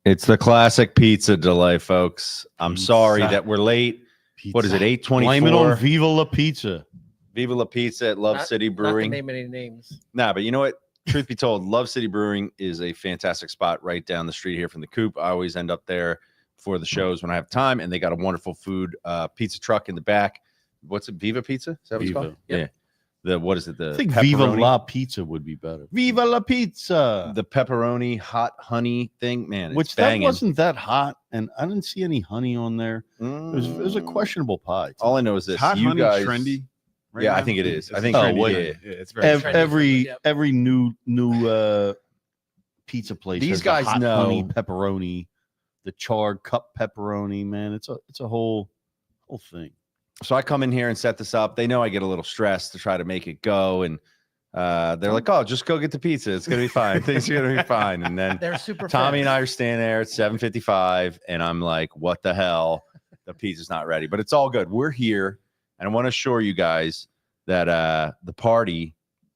It's the classic pizza delay, folks. I'm sorry that we're late. Pizza. What is it, 8:24? Blame it on Viva La Pizza. Viva La Pizza at Love City Brewing. Not to name any names. Nah, but you know what? Truth be told, Love City Brewing is a fantastic spot right down the street here from the Coop. I always end up there for the shows when I have time, and they got a wonderful food pizza truck in the back. What's it? Viva Pizza? Is that what it's called? Yep. Yeah. What is it? I think Viva La Pizza would be better. Viva La Pizza. The pepperoni hot honey thing, man. Which that wasn't that hot, and I didn't see any honey on there. It was a questionable pie. All I know is this: hot you honey guys trendy. Right now? I think it is. I think it's very every new pizza place. These has guys the hot know honey pepperoni, the charred cup pepperoni. Man, it's a whole thing. So I come in here and set this up. They know I get a little stressed to try to make it go, and they're like, "Oh, just go get the pizza. It's gonna be fine. Things are gonna be fine." And then they're super. Tommy and I are standing there at 7:55, and I'm like, "What the hell? The pizza's not ready." But it's all good. We're here, and I want to assure you guys that the party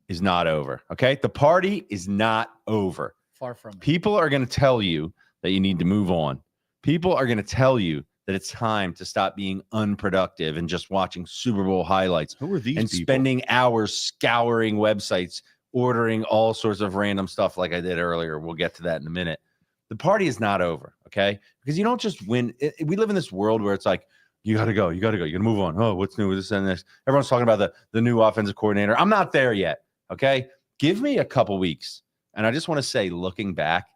is not over. Okay, the party is not over. Far from it. People are going to tell you that you need to move on. People are going to tell you that it's time to stop being unproductive and just watching Super Bowl highlights. Who are these and people? Spending hours scouring websites, ordering all sorts of random stuff like I did earlier. We'll get to that in a minute. The party is not over, okay? Because you don't just win. We live in this world where it's like, you got to go. You got to go. You got to move on. Oh, what's new with this and this? Everyone's talking about the new offensive coordinator. I'm not there yet, okay? Give me a couple weeks. And I just want to say, looking back,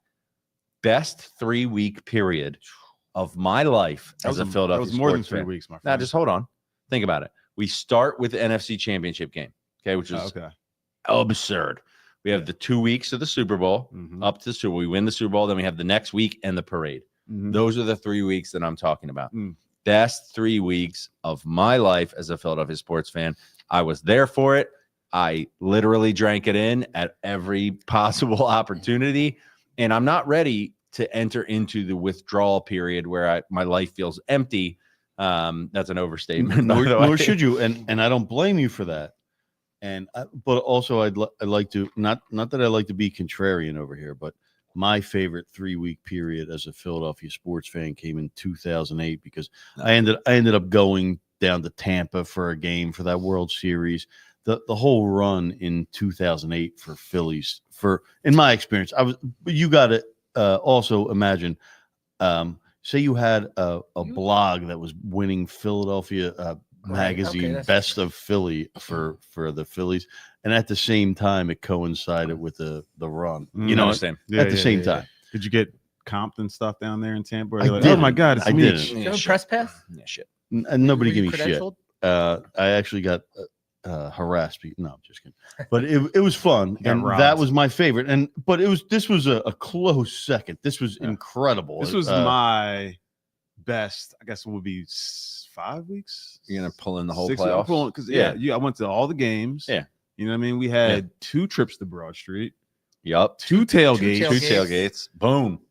best 3-week period of my life as a Philadelphia That was more than sports 3 fan. weeks, my friend. Now, just hold on. Think about it. We start with the NFC Championship game, okay, which is absurd. We have the 2 weeks of the Super Bowl up to the Super Bowl. We win the Super Bowl, then we have the next week and the parade. Those are the 3 weeks that I'm talking about. Best 3 weeks of my life as a Philadelphia sports fan. I was there for it. I literally drank it in at every possible opportunity, and I'm not ready to enter into the withdrawal period where my life feels empty. That's an overstatement. Nor should you, and I don't blame you for that. And but also I'd like to not that I like to be contrarian over here, but my favorite 3-week period as a Philadelphia sports fan came in 2008 because I ended up going down to Tampa for a game for that World Series. The whole run in 2008 for Phillies, in my experience, you got to also imagine, say you had a blog that was winning Philadelphia magazine best of Philly for the Phillies, and at the same time it coincided with the run. You know, at the same time. Did you get comped and stuff down there in Tampa? Like, oh my God, it's I me. didn't. Did you have a press pass? Yeah, shit. And nobody gave me shit. I actually got harassed. No, I'm just kidding. But it was fun, and that was my favorite. But this was a close second. This was incredible. This was my best. I guess it would be 5 weeks. You're gonna pull in the whole 6 playoffs because I went to all the games. Yeah, you know what I mean. We had 2 trips to Broad Street. Yup, 2 tailgates. 2 tailgates. Boom.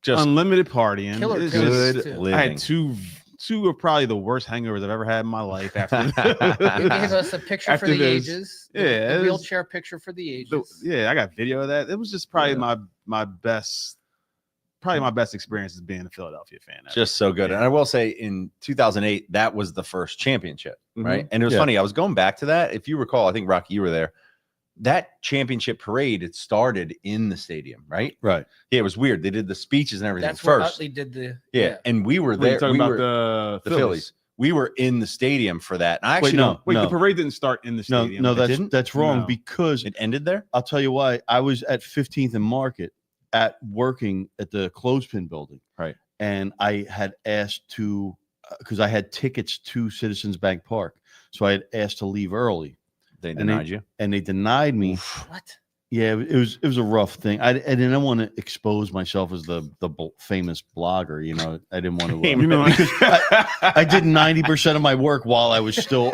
Just unlimited partying. Good living. I had two of probably the worst hangovers I've ever had in my life. After you gave us a picture for the ages. Yeah, the wheelchair picture for the ages. I got video of that. It was just probably my best. Probably my best experience as being a Philadelphia fan. Just so good. And I will say in 2008, that was the first championship, right? And it was funny. I was going back to that. If you recall, I think, Rocky, you were there. That championship parade, it started in the stadium, right? Right. Yeah, it was weird. They did the speeches and everything That's first. Where Utley did the and we were there. Talking about the Phillies. We were in the stadium for that. And I actually the parade didn't start in the stadium. No, that's wrong because it ended there. I'll tell you why. I was at 15th and Market working at the Clothespin building. Right. And I had asked to, because I had tickets to Citizens Bank Park. So I had asked to leave early. They denied you? And they denied me. What? Yeah, it was a rough thing. I didn't want to expose myself as the famous blogger. You know, I didn't want to. Because I did 90% of my work while I was still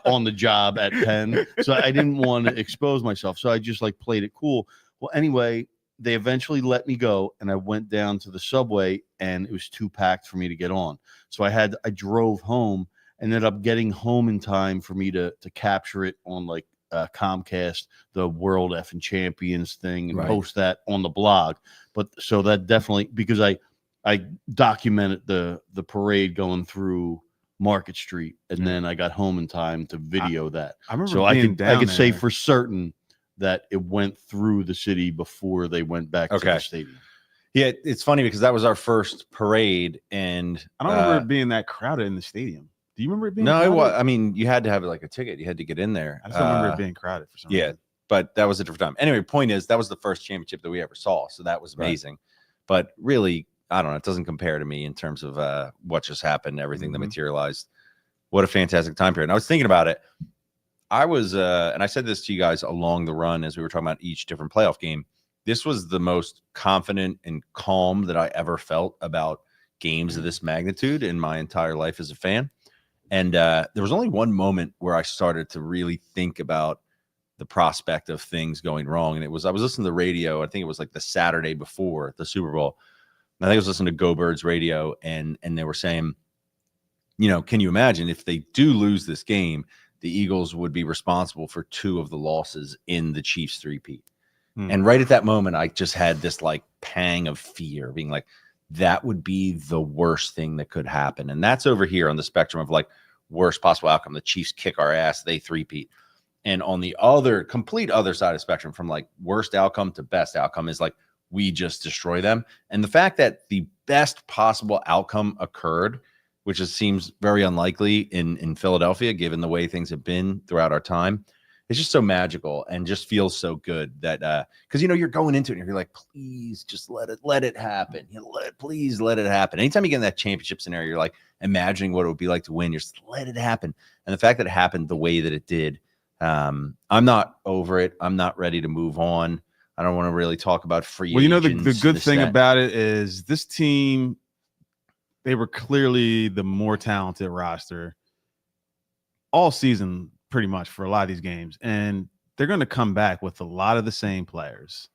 on the job at Penn, so I didn't want to expose myself. So I just played it cool. Well, anyway, they eventually let me go, and I went down to the subway, and it was too packed for me to get on. So I drove home, and ended up getting home in time for me to capture it on like Comcast, the World Effing Champions thing, and post that on the blog. But so that definitely, because I documented the parade going through Market Street, and then I got home in time to video that. I remember so being I could say there. for certain that it went through the city before they went back to the stadium. Yeah, it's funny because that was our first parade, and I don't remember it being that crowded in the stadium. Do you remember it being? No, crowded? it was. I mean, you had to have like a ticket. You had to get in there. I just don't remember it being crowded for some reason. But that was a different time. Anyway, point is that was the first championship that we ever saw, so that was amazing. But really, I don't know. It doesn't compare to me in terms of what just happened, everything that materialized. What a fantastic time period. And I was thinking about it. I was, and I said this to you guys along the run as we were talking about each different playoff game. This was the most confident and calm that I ever felt about games of this magnitude in my entire life as a fan. And there was only one moment where I started to really think about the prospect of things going wrong. And it was, I was listening to the radio. I think it was like the Saturday before the Super Bowl. And I think I was listening to Go Birds radio, and they were saying, you know, can you imagine if they do lose this game, the Eagles would be responsible for 2 of the losses in the Chiefs three-peat. And right at that moment, I just had this like pang of fear, being like, that would be the worst thing that could happen. And that's over here on the spectrum of like worst possible outcome. The Chiefs kick our ass, they three-peat. And on the complete other side of the spectrum, from like worst outcome to best outcome, is like we just destroy them. And the fact that the best possible outcome occurred, which seems very unlikely in Philadelphia, given the way things have been throughout our time, it's just so magical and just feels so good that because you know you're going into it and you're like, please just let it happen. You know, please let it happen. Anytime you get in that championship scenario, you're like imagining what it would be like to win. You're just let it happen. And the fact that it happened the way that it did, I'm not over it. I'm not ready to move on. I don't want to really talk about free. Well, you know, the good thing about it is this team, they were clearly the more talented roster all season, pretty much, for a lot of these games. And they're going to come back with a lot of the same players.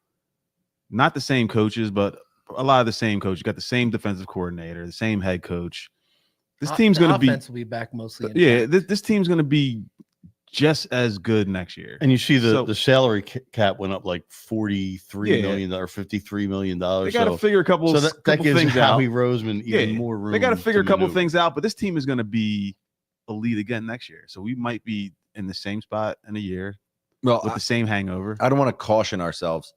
Not the same coaches, but a lot of the same coaches. You got the same defensive coordinator, the same head coach. This team's going to be. Offense will be back mostly. Yeah, this team's going to be just as good next year. And you see the salary cap went up like $43 million or $53 million. They got to figure a couple. So that gives things Howie out. Roseman even more room. They got to figure a couple things out. But this team is going to be elite again next year. So we might be in the same spot in a year. Well, with the same hangover. I don't want to caution ourselves.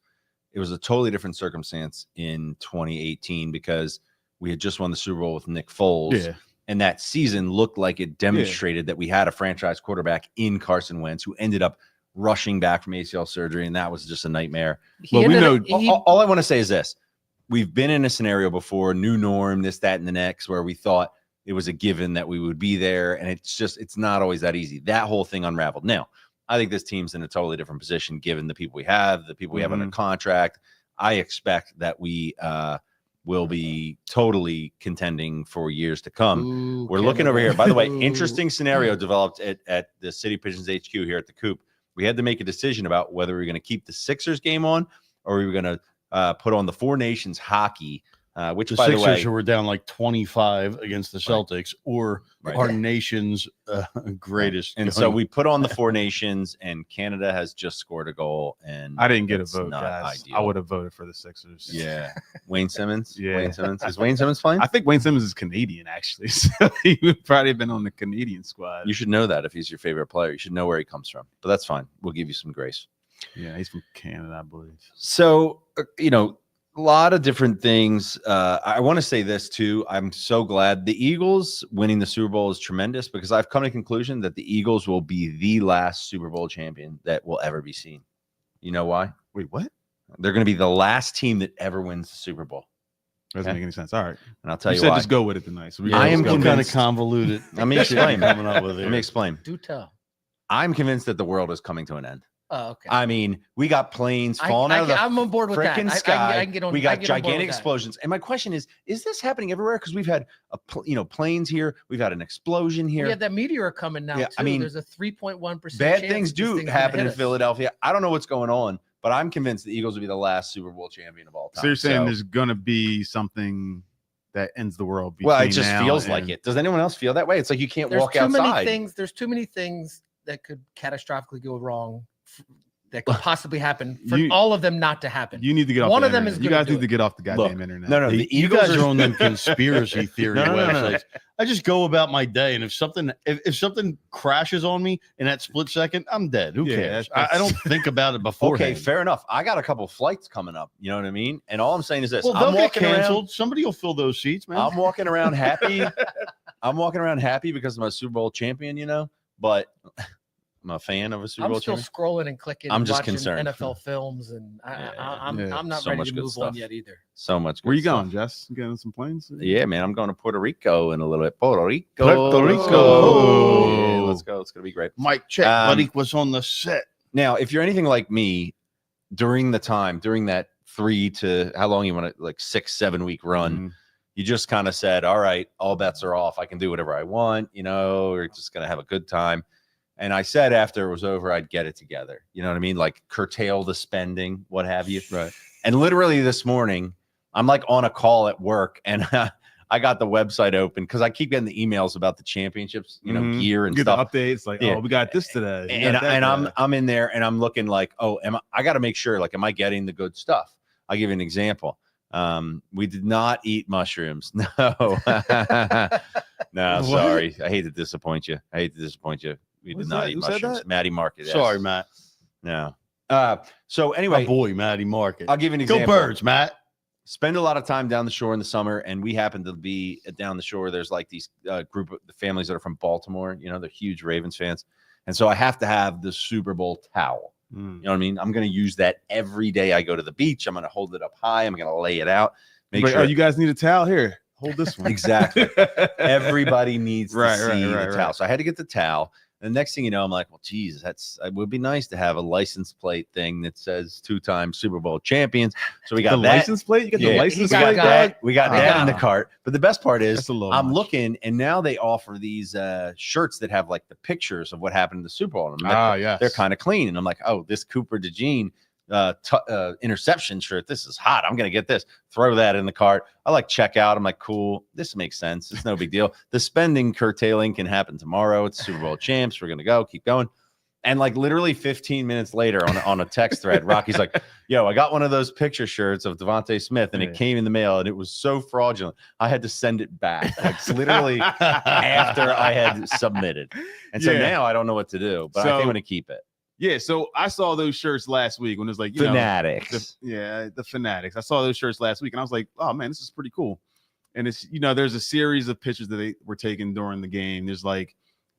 It was a totally different circumstance in 2018 because we had just won the Super Bowl with Nick Foles. Yeah. And that season looked like it demonstrated that we had a franchise quarterback in Carson Wentz, who ended up rushing back from ACL surgery, and that was just a nightmare. Well, we know. All I want to say is this. We've been in a scenario before, new norm, this, that, and the next, where we thought it was a given that we would be there, and it's not always that easy. That whole thing unraveled. Now, I think this team's in a totally different position given the people we have, the people we have under contract. I expect that we will be totally contending for years to come. Ooh, we're looking over here. By the way, interesting scenario developed at the City Pigeons HQ here at the Coop. We had to make a decision about whether we were going to keep the Sixers game on or we were going to put on the Four Nations hockey, which, the by Sixers, the way, who were down like 25 against the Celtics, or our nation's greatest. And so we put on the Four Nations, and Canada has just scored a goal. And I didn't get a vote, guys. I would have voted for the Sixers. Yeah, Wayne Simmons. Yeah, Wayne Simmons. Is Wayne Simmons playing? I think Wayne Simmons is Canadian, actually. So he would probably have been on the Canadian squad. You should know that if he's your favorite player. You should know where he comes from. But that's fine. We'll give you some grace. Yeah, he's from Canada, I believe. So you know. A lot of different things. I want to say this too. I'm so glad the Eagles winning the Super Bowl is tremendous because I've come to the conclusion that the Eagles will be the last Super Bowl champion that will ever be seen. You know why? Wait, what? They're going to be the last team that ever wins the Super Bowl. Doesn't make any sense. All right. And I'll tell you said why. Just go with it tonight. So I am kind of convoluted. Let me explain. Coming up with it. Let me explain. Do tell. I'm convinced that the world is coming to an end. Oh, okay. I mean, we got planes falling out of the I'm on board with that. freaking sky. I can get on, we got gigantic explosions. And my question is this happening everywhere? Because we've had planes here. We've had an explosion here. We have that meteor coming now, too. I mean, there's a 3.1% bad chance things do happen in Philadelphia. I don't know what's going on, but I'm convinced the Eagles will be the last Super Bowl champion of all time. So you're saying there's going to be something that ends the world? Well, it just feels like it. Does anyone else feel that way? It's like you can't walk outside. There's too many things that could catastrophically go wrong that could possibly happen for all of them not to happen. You need to get off one the of them internet. is You guys need to get off the goddamn internet. No, you guys are on them conspiracy theory websites. I just go about my day, and if something crashes on me in that split second, I'm dead. Who cares? I don't think about it beforehand. Okay, fair enough. I got a couple flights coming up. You know what I mean? And all I'm saying is this: well, they'll get canceled. Somebody will fill those seats, man. I'm walking around happy. I'm walking around happy because I'm a Super Bowl champion. You know, but I'm a fan of a Super Bowl still champion. Scrolling and clicking. I'm and just watching concerned. NFL films, and I'm not So ready much to good move stuff. on yet either. So much. Good Where you stuff. going, Jess? You getting some planes? Yeah, man. I'm going to Puerto Rico in a little bit. Puerto Rico. Oh. Yeah, let's go. It's going to be great. Mike check. Buddy was on the set. Now, if you're anything like me, during that 3 to how long you want to, like 6-7 week run, you just kind of said, all right, all bets are off. I can do whatever I want. You know, we're just going to have a good time. And I said after it was over, I'd get it together. You know what I mean? Like curtail the spending, what have you. Right. And literally this morning, I'm like on a call at work, and I got the website open because I keep getting the emails about the championships, you know, gear and stuff. The updates like, oh, we got this today. And I'm in there and I'm looking like, oh, I got to make sure, like, am I getting the good stuff? I'll give you an example. We did not eat mushrooms. No, no, sorry. I hate to disappoint you. We did not eat mushrooms. Matty Market. Yes. Sorry, Matt. No. So anyway, my boy, Matty Market. I'll give you an example. Go Birds, Matt. Spend a lot of time down the shore in the summer, and we happen to be down the shore. There's like these group of the families that are from Baltimore. You know, they're huge Ravens fans, and so I have to have the Super Bowl towel. You know what I mean? I'm going to use that every day I go to the beach. I'm going to hold it up high. I'm going to lay it out. Make sure. Oh, you guys need a towel here. Hold this one. Exactly. Everybody needs to see the towel. So I had to get the towel. And the next thing you know, I'm like, well, geez, it would be nice to have a license plate thing that says 2-time Super Bowl champions. So we got the that license plate. You got the license plate. We got that in the cart. But the best part is, I'm looking, and now they offer these shirts that have like the pictures of what happened in the Super Bowl. Yes. They're kind of clean, and I'm like, oh, this Cooper DeJean interception shirt, this is hot. I'm gonna get this. Throw that in the cart. I like check out. I'm like, cool, this makes sense. It's no big deal. The spending curtailing can happen tomorrow. It's Super Bowl champs. We're gonna keep going. And like literally 15 minutes later on a text thread, Rocky's like, yo, I got one of those picture shirts of Devontae Smith, and it came in the mail, and it was so fraudulent. I had to send it back, like literally after I had submitted. And so now I don't know what to do, but I think I'm gonna keep it. Yeah, so I saw those shirts last week when it was like, Fanatics. The Fanatics. I saw those shirts last week, and I was like, oh man, this is pretty cool. And it's, there's a series of pictures that they were taken during the game. There's like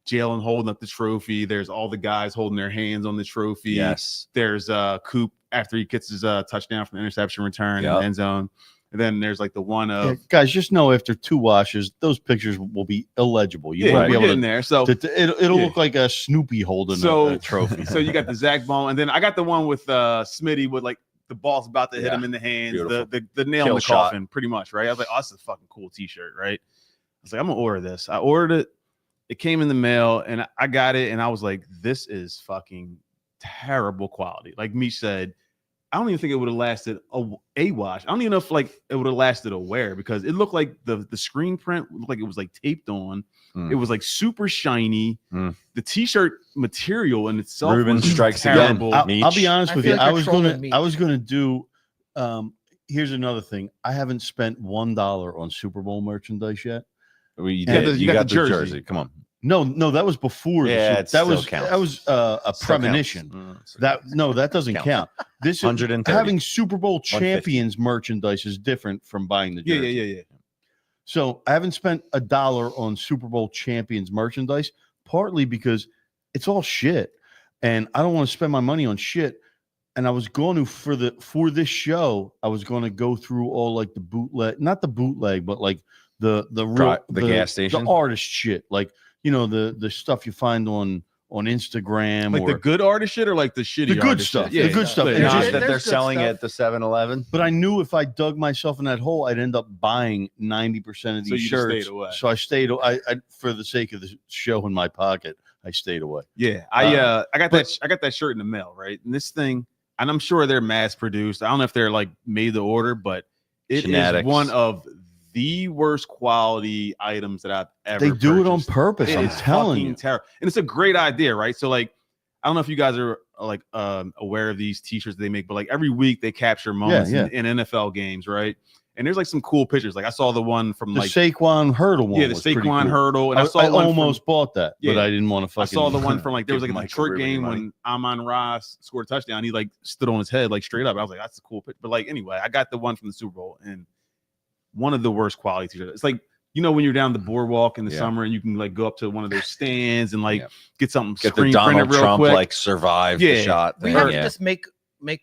Jalen holding up the trophy. There's all the guys holding their hands on the trophy. Yes. There's Coop after he gets his touchdown from the interception return in the end zone. And then there's like the one of guys. Just know after 2 washes, those pictures will be illegible. You won't be able to in there. So it'll look like a Snoopy holding a trophy. So you got the Zach Ball, and then I got the one with Smitty with like the ball's about to hit him in the hands, the nail in the coffin, pretty much, right? I was like, oh, that's a fucking cool T-shirt, right? I was like, I'm gonna order this. I ordered it. It came in the mail, and I got it, and I was like, this is fucking terrible quality. Like Meech said, I don't even think it would have lasted a wash. I don't even know if like it would have lasted a wear, because it looked like the screen print looked like it was like taped on. It was like super shiny. The T-shirt material in itself Ruben was strikes terrible. again. I'll be honest with you. Like I was gonna do. Here's another thing. I haven't spent $1 on Super Bowl merchandise yet. Well, you got the jersey. Come on. No, that was before. That was a premonition. Counts. That doesn't count. This is 130. Having Super Bowl champions merchandise is different from buying the jersey. Yeah. So I haven't spent $1 on Super Bowl champions merchandise, partly because it's all shit, and I don't want to spend my money on shit. And I was going to for this show, I was going to go through all like the bootleg, not the bootleg, but like the gas station, the artist shit, like the stuff you find on Instagram, like the good artist shit, or like the shitty, the good stuff, shit? The good stuff, not that they're selling at the 7-Eleven. But I knew if I dug myself in that hole, I'd end up buying 90% of these shirts. So I stayed. I for the sake of the show in my pocket, I stayed away. Yeah, I got that shirt in the mail, right? And this thing, and I'm sure they're mass produced. I don't know if they're like made to order, but it Genetics. is one of the worst quality items that I've ever. They do it on purchased. purpose. I'm telling you, terrible, and it's a great idea, right? So like, I don't know if you guys are like aware of these T-shirts they make, but like every week they capture moments in NFL games, right? And there's like some cool pictures. Like I saw the one from the like Saquon hurdle one. Yeah, the Saquon hurdle, and I saw I one almost bought that, but Yeah. I didn't want to fucking. I saw the one from like there was like a Michael Detroit Rubin game money. when Amon-Ra scored a touchdown. He like stood on his head like straight up. I was like, that's a cool picture. But like anyway, I got the one from the Super Bowl and one of the worst quality T-shirts. It's like, you know, when you're down the boardwalk in the summer and you can like go up to one of those stands and like get something Get the screen Donald printed real Trump quick. like survive the shot We thing. have to just make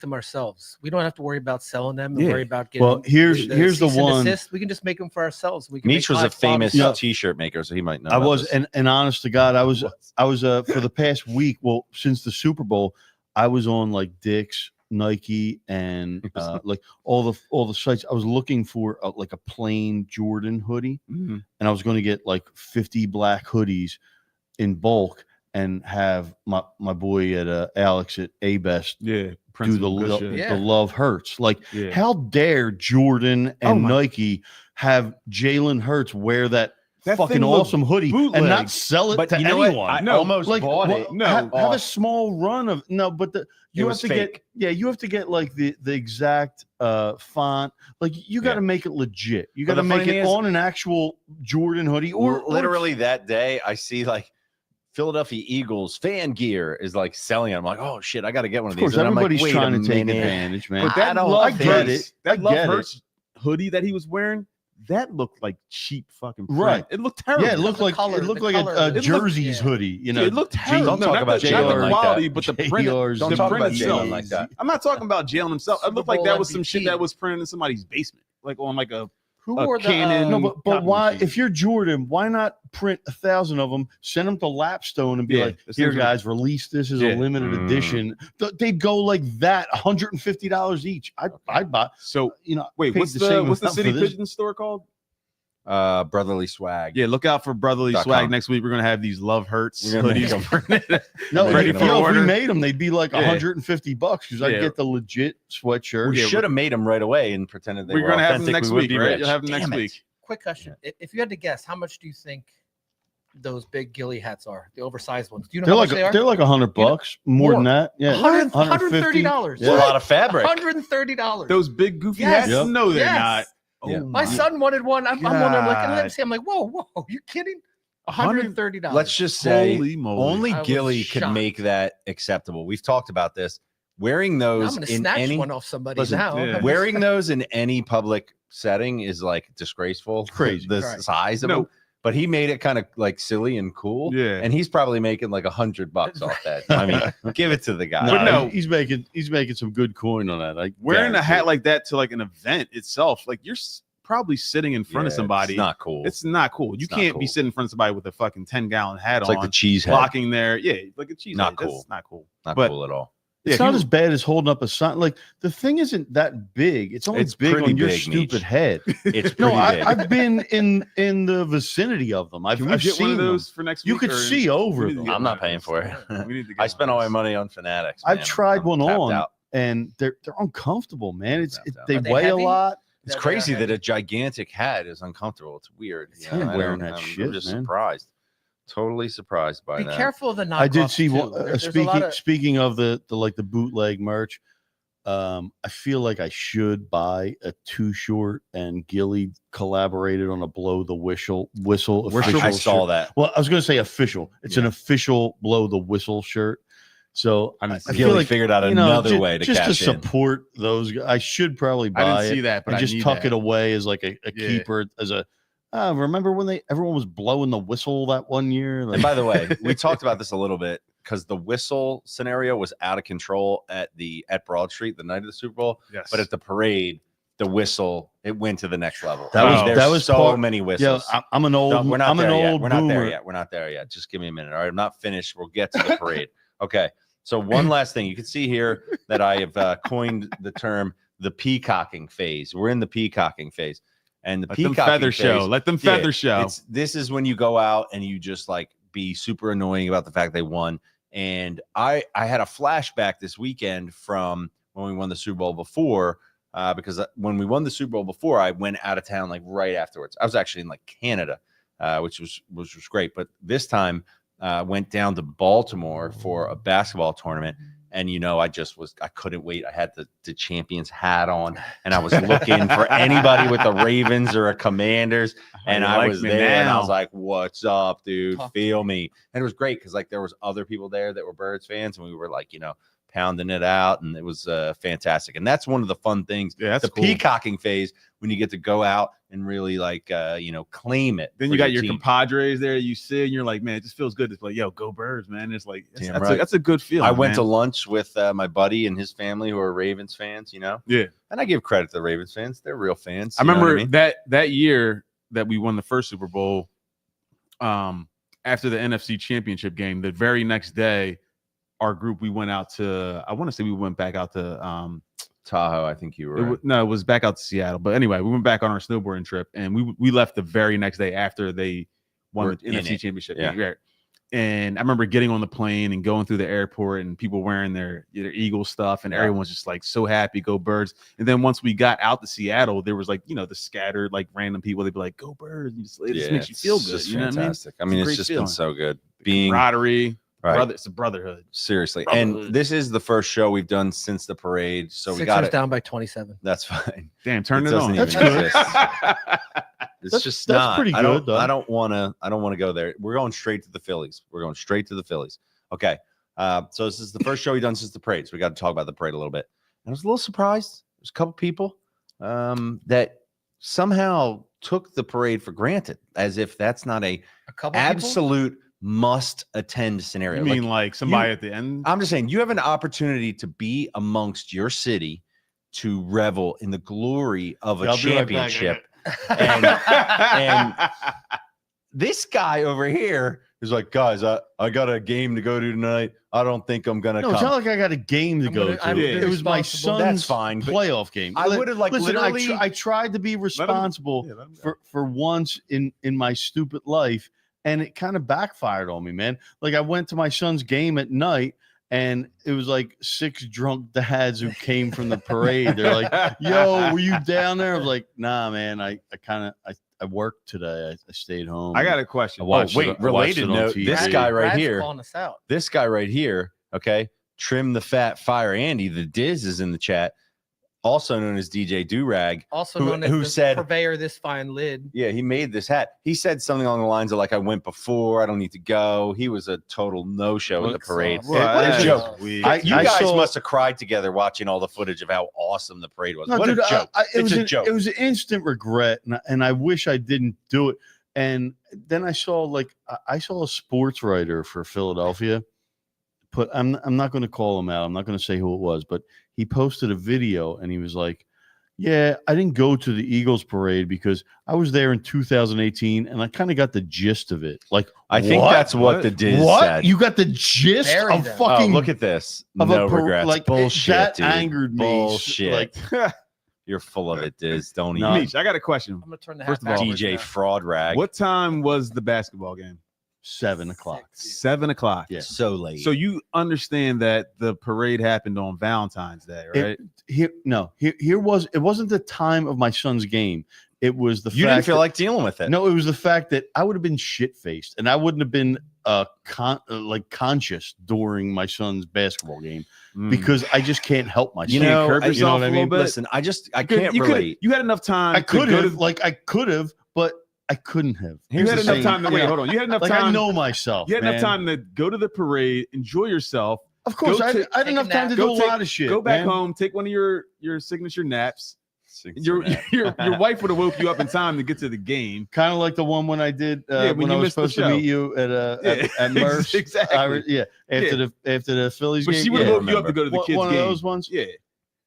them ourselves. We don't have to worry about selling them and worry about getting. Well, here's the cease and one. desist. We can just make them for ourselves. We can. Meach make was a famous high-quality stuff. T-shirt maker, so he might know. I about was, this. and honest to God, I was for the past week. Well, since the Super Bowl, I was on like Dick's, Nike, and like all the sites. I was looking for like a plain Jordan hoodie, and I was going to get like 50 black hoodies in bulk and have my boy at Alex at A-Best Yeah, do the Love Hurts. Like, how dare Jordan and Nike have Jalen Hurts wear that fucking awesome hoodie and not sell it to anyone? I almost bought it. No, have a small run of but you have to fake. you have to get like the exact font. Like you got to make it legit. You got to make it on an actual Jordan hoodie or literally that day I see like Philadelphia Eagles fan gear is like selling it. I'm like, oh shit, I got to get one of these. Of course, everybody's like, trying to take advantage, man. But that I get it. That Love Hurts hoodie that he was wearing, that looked like cheap fucking print. Right. It looked terrible. Yeah, it looked like a Jersey's hoodie. You know, it looked terrible. Don't talk about not the Jalen like quality, that. but the print. Don't talk about Jalen like that. I'm not talking about Jalen himself. It Super looked like Bowl that was some MVP. shit that was printed in somebody's basement, like on like a Who wore the Canon. No, but copy why? machine. If you're Jordan, why not print 1,000 of them, send them to Lapstone, and be Yeah, like, this "Here, thing's guys, release this as a limited edition." They'd go like that, $150 each. I'd buy. So wait, what's the City Pigeon store called? Brotherly Swag. Yeah, look out for Brotherly Swag next week. We're gonna have these Love Hurts hoodies printed. No, ready for if order. we made them, they'd be like $150 because I'd get the legit sweatshirt. We should have made them right away and pretended they We're were gonna have authentic. them next We would week, be right? rich. You'll have them next Damn it. week. Quick question: If you had to guess, how much do you think those big ghillie hats are? The oversized ones. Do you know They're how like much they are? they're like $100, more than that. Yeah, $130. It's a lot of fabric. $130. Those big goofy Yes. hats? Yep. No, they're Yes. not. Yeah. My son wanted one. I'm wondering, like, and God. I see, I'm like, whoa, you kidding? $130. Let's just say Holy moly. only I was Gilly could shocked. make that acceptable. We've talked about this. Wearing I'm those going to in snatch any one off somebody Listen, now. yeah. wearing those in any public setting is like disgraceful. Crazy. The Right. size of No. them. But he made it kind of like silly and cool. Yeah. And he's probably making like $100 off that. I mean, give it to the guy. But no. he's making some good coin on that. I Wearing a guarantee hat it. like that to like an event itself, like you're probably sitting in front of Yeah, somebody. It's not cool. It's not cool. You It's not can't be cool. sitting in front of somebody with a fucking 10-gallon hat It's on, like the cheese head. blocking their like a cheese. Not head. cool. That's not cool. Not but- cool at all. It's Yeah, not if you- as bad as holding up a sign. Like the thing isn't that big. It's only It's big pretty on your big, stupid Meech. head. It's No, pretty big. I've been in the vicinity of them. I've Can we get seen one of them. those for next week? You could or- see over we need to them. get I'm one not of paying those. for it. We need to get I one spent of all my those. money on Fanatics. I've man. tried I'm one tapped on, out. and they're uncomfortable, man. Tapped out. They Are they weigh heavy? a lot. It's Yeah, they crazy are that heavy. a gigantic hat is uncomfortable. It's weird. It's You know, him I wearing don't- that I'm shit, just man. surprised. Totally surprised by Be that. careful of the knockoffs. I did see too. one. There's a lot of- Speaking of the bootleg merch, I feel like I should buy a Too Short and Gilly collaborated on a Blow the Whistle official I saw shirt. that. Well, I was going to say official. It's an official Blow the Whistle shirt. So I I didn't see feel Gilly like figured out you know, another way to just to cash in. support those guys. I should probably I buy didn't see it that, but and I just need tuck that. it away as like a Yeah. keeper as a. Remember when everyone was blowing the whistle that one year? Like, And by the way, we talked about this a little bit because the whistle scenario was out of control at Broad Street the night of the Super Bowl. Yes. But at the parade, the whistle it went to the next level. That was- There's that was so part- many yeah, whistles. I'm an old. No, we're not I'm there an yet. old We're not there boomer. yet. We're not there yet. Just give me a minute. All right, I'm not finished. We'll get to the parade. Okay. So one last thing, you can see here that I have coined the term the peacocking phase. We're in the peacocking phase, and the Let them peacocking feather phase, show. Let them yeah, feather show. This is when you go out and you just like be super annoying about the fact they won. And I had a flashback this weekend from when we won the Super Bowl before. Because when we won the Super Bowl before, I went out of town like right afterwards. I was actually in like Canada, which was great. But this time, went down to Baltimore for a basketball tournament. And, I couldn't wait. I had the Champions hat on, and I was looking for anybody with the Ravens or a Commanders. And I was there, and I was like, what's up, dude? Feel me. And it was great because, like, there was other people there that were Birds fans, and we were, like, pounding it out, and it was fantastic. And that's one of the fun things. Yeah, that's the peacocking phase, when you get to go out and really claim it. Then you got your compadres there. You sit and you're like, man, it just feels good to play. Yo, go Birds, man. It's like that's a good feeling. I went to lunch with my buddy and his family who are Ravens fans. Yeah, and I give credit to the Ravens fans. They're real fans. I remember that year that we won the first Super Bowl. After the NFC Championship game, the very next day, our group, we went out to, I want to say we went back out to Tahoe. I think you were. No, it was back out to Seattle. But anyway, we went back on our snowboarding trip, and we left the very next day after they won the NFC Championship. Yeah. And I remember getting on the plane and going through the airport, and people wearing their Eagle stuff, and everyone's just like so happy, go Birds. And then once we got out to Seattle, there was like, the scattered like random people. They'd be like, go Birds. It just makes you feel good. Just fantastic. I mean, it's just been so good. Being camaraderie. Right. It's a brotherhood. Seriously. And this is the first show we've done since the parade. So we got it down by 27. That's fine. Damn, turn it on. That's good. It's just not. That's pretty good, though. I don't want to go there. We're going straight to the Phillies. Okay. So this is the first show we've done since the parade. So we got to talk about the parade a little bit. I was a little surprised. There's a couple people that somehow took the parade for granted, as if that's not a couple absolute must attend scenario. You mean like somebody at the end? I'm just saying, you have an opportunity to be amongst your city to revel in the glory of a championship. And this guy over here is like, guys, I got a game to go to tonight. I don't think I'm gonna come. It's not like I got a game to go to. It was my son's playoff game. I would have literally. I tried to be responsible for once in my stupid life. And it kind of backfired on me, man. Like, I went to my son's game at night, and it was like 6 drunk dads who came from the parade. They're like, yo, were you down there? I was like, nah, man. I worked today. I stayed home. I got a question. Related note, this guy right here. Calling us out. This guy right here, okay? Trim the Fat Fire Andy. The Diz is in the chat. Also known as DJ Durag, known as the purveyor of this fine lid. Yeah, he made this hat. He said something along the lines of like, I went before, I don't need to go. He was a total no-show at the parade. What a joke. You guys must have cried together watching all the footage of how awesome the parade was. What a joke. It's a joke. It was an instant regret, and I wish I didn't do it. And then I saw a sports writer for Philadelphia. I'm not going to call him out. I'm not going to say who it was, but he posted a video and he was like, yeah, I didn't go to the Eagles parade because I was there in 2018 and I kind of got the gist of it. Like, I think that's what the Diz said. You got the gist of fucking. Look at this. No regrets. Like, bullshit. That angered me. Bullshit. Like, you're full of it, Diz. Don't even. Mitch, I got a question. I'm going to turn the First of all, DJ Fraud Rag. What time was the basketball game? 7 o'clock. 7 o'clock. Yeah. So late. So you understand that the parade happened on Valentine's Day, right? It wasn't the time of my son's game. It was the fact didn't feel like dealing with it. No, it was the fact that I would have been shit-faced and I wouldn't have been conscious during my son's basketball game because I just can't help myself. You know what I mean? Listen, I can't relate. You had enough time. I could have, but I couldn't have. You had enough time to wait. Hold on. You had enough time. I know myself. You had enough time to go to the parade, enjoy yourself. Of course, I had enough time to do a lot of shit. Go back home, take one of your signature naps. Your wife would have woke you up in time to get to the game. Kind of like the one when I did when I was supposed to meet you at Merce. Exactly. After the Phillies game. But she would have woke you up to go to the kids' game. One of those ones. Yeah.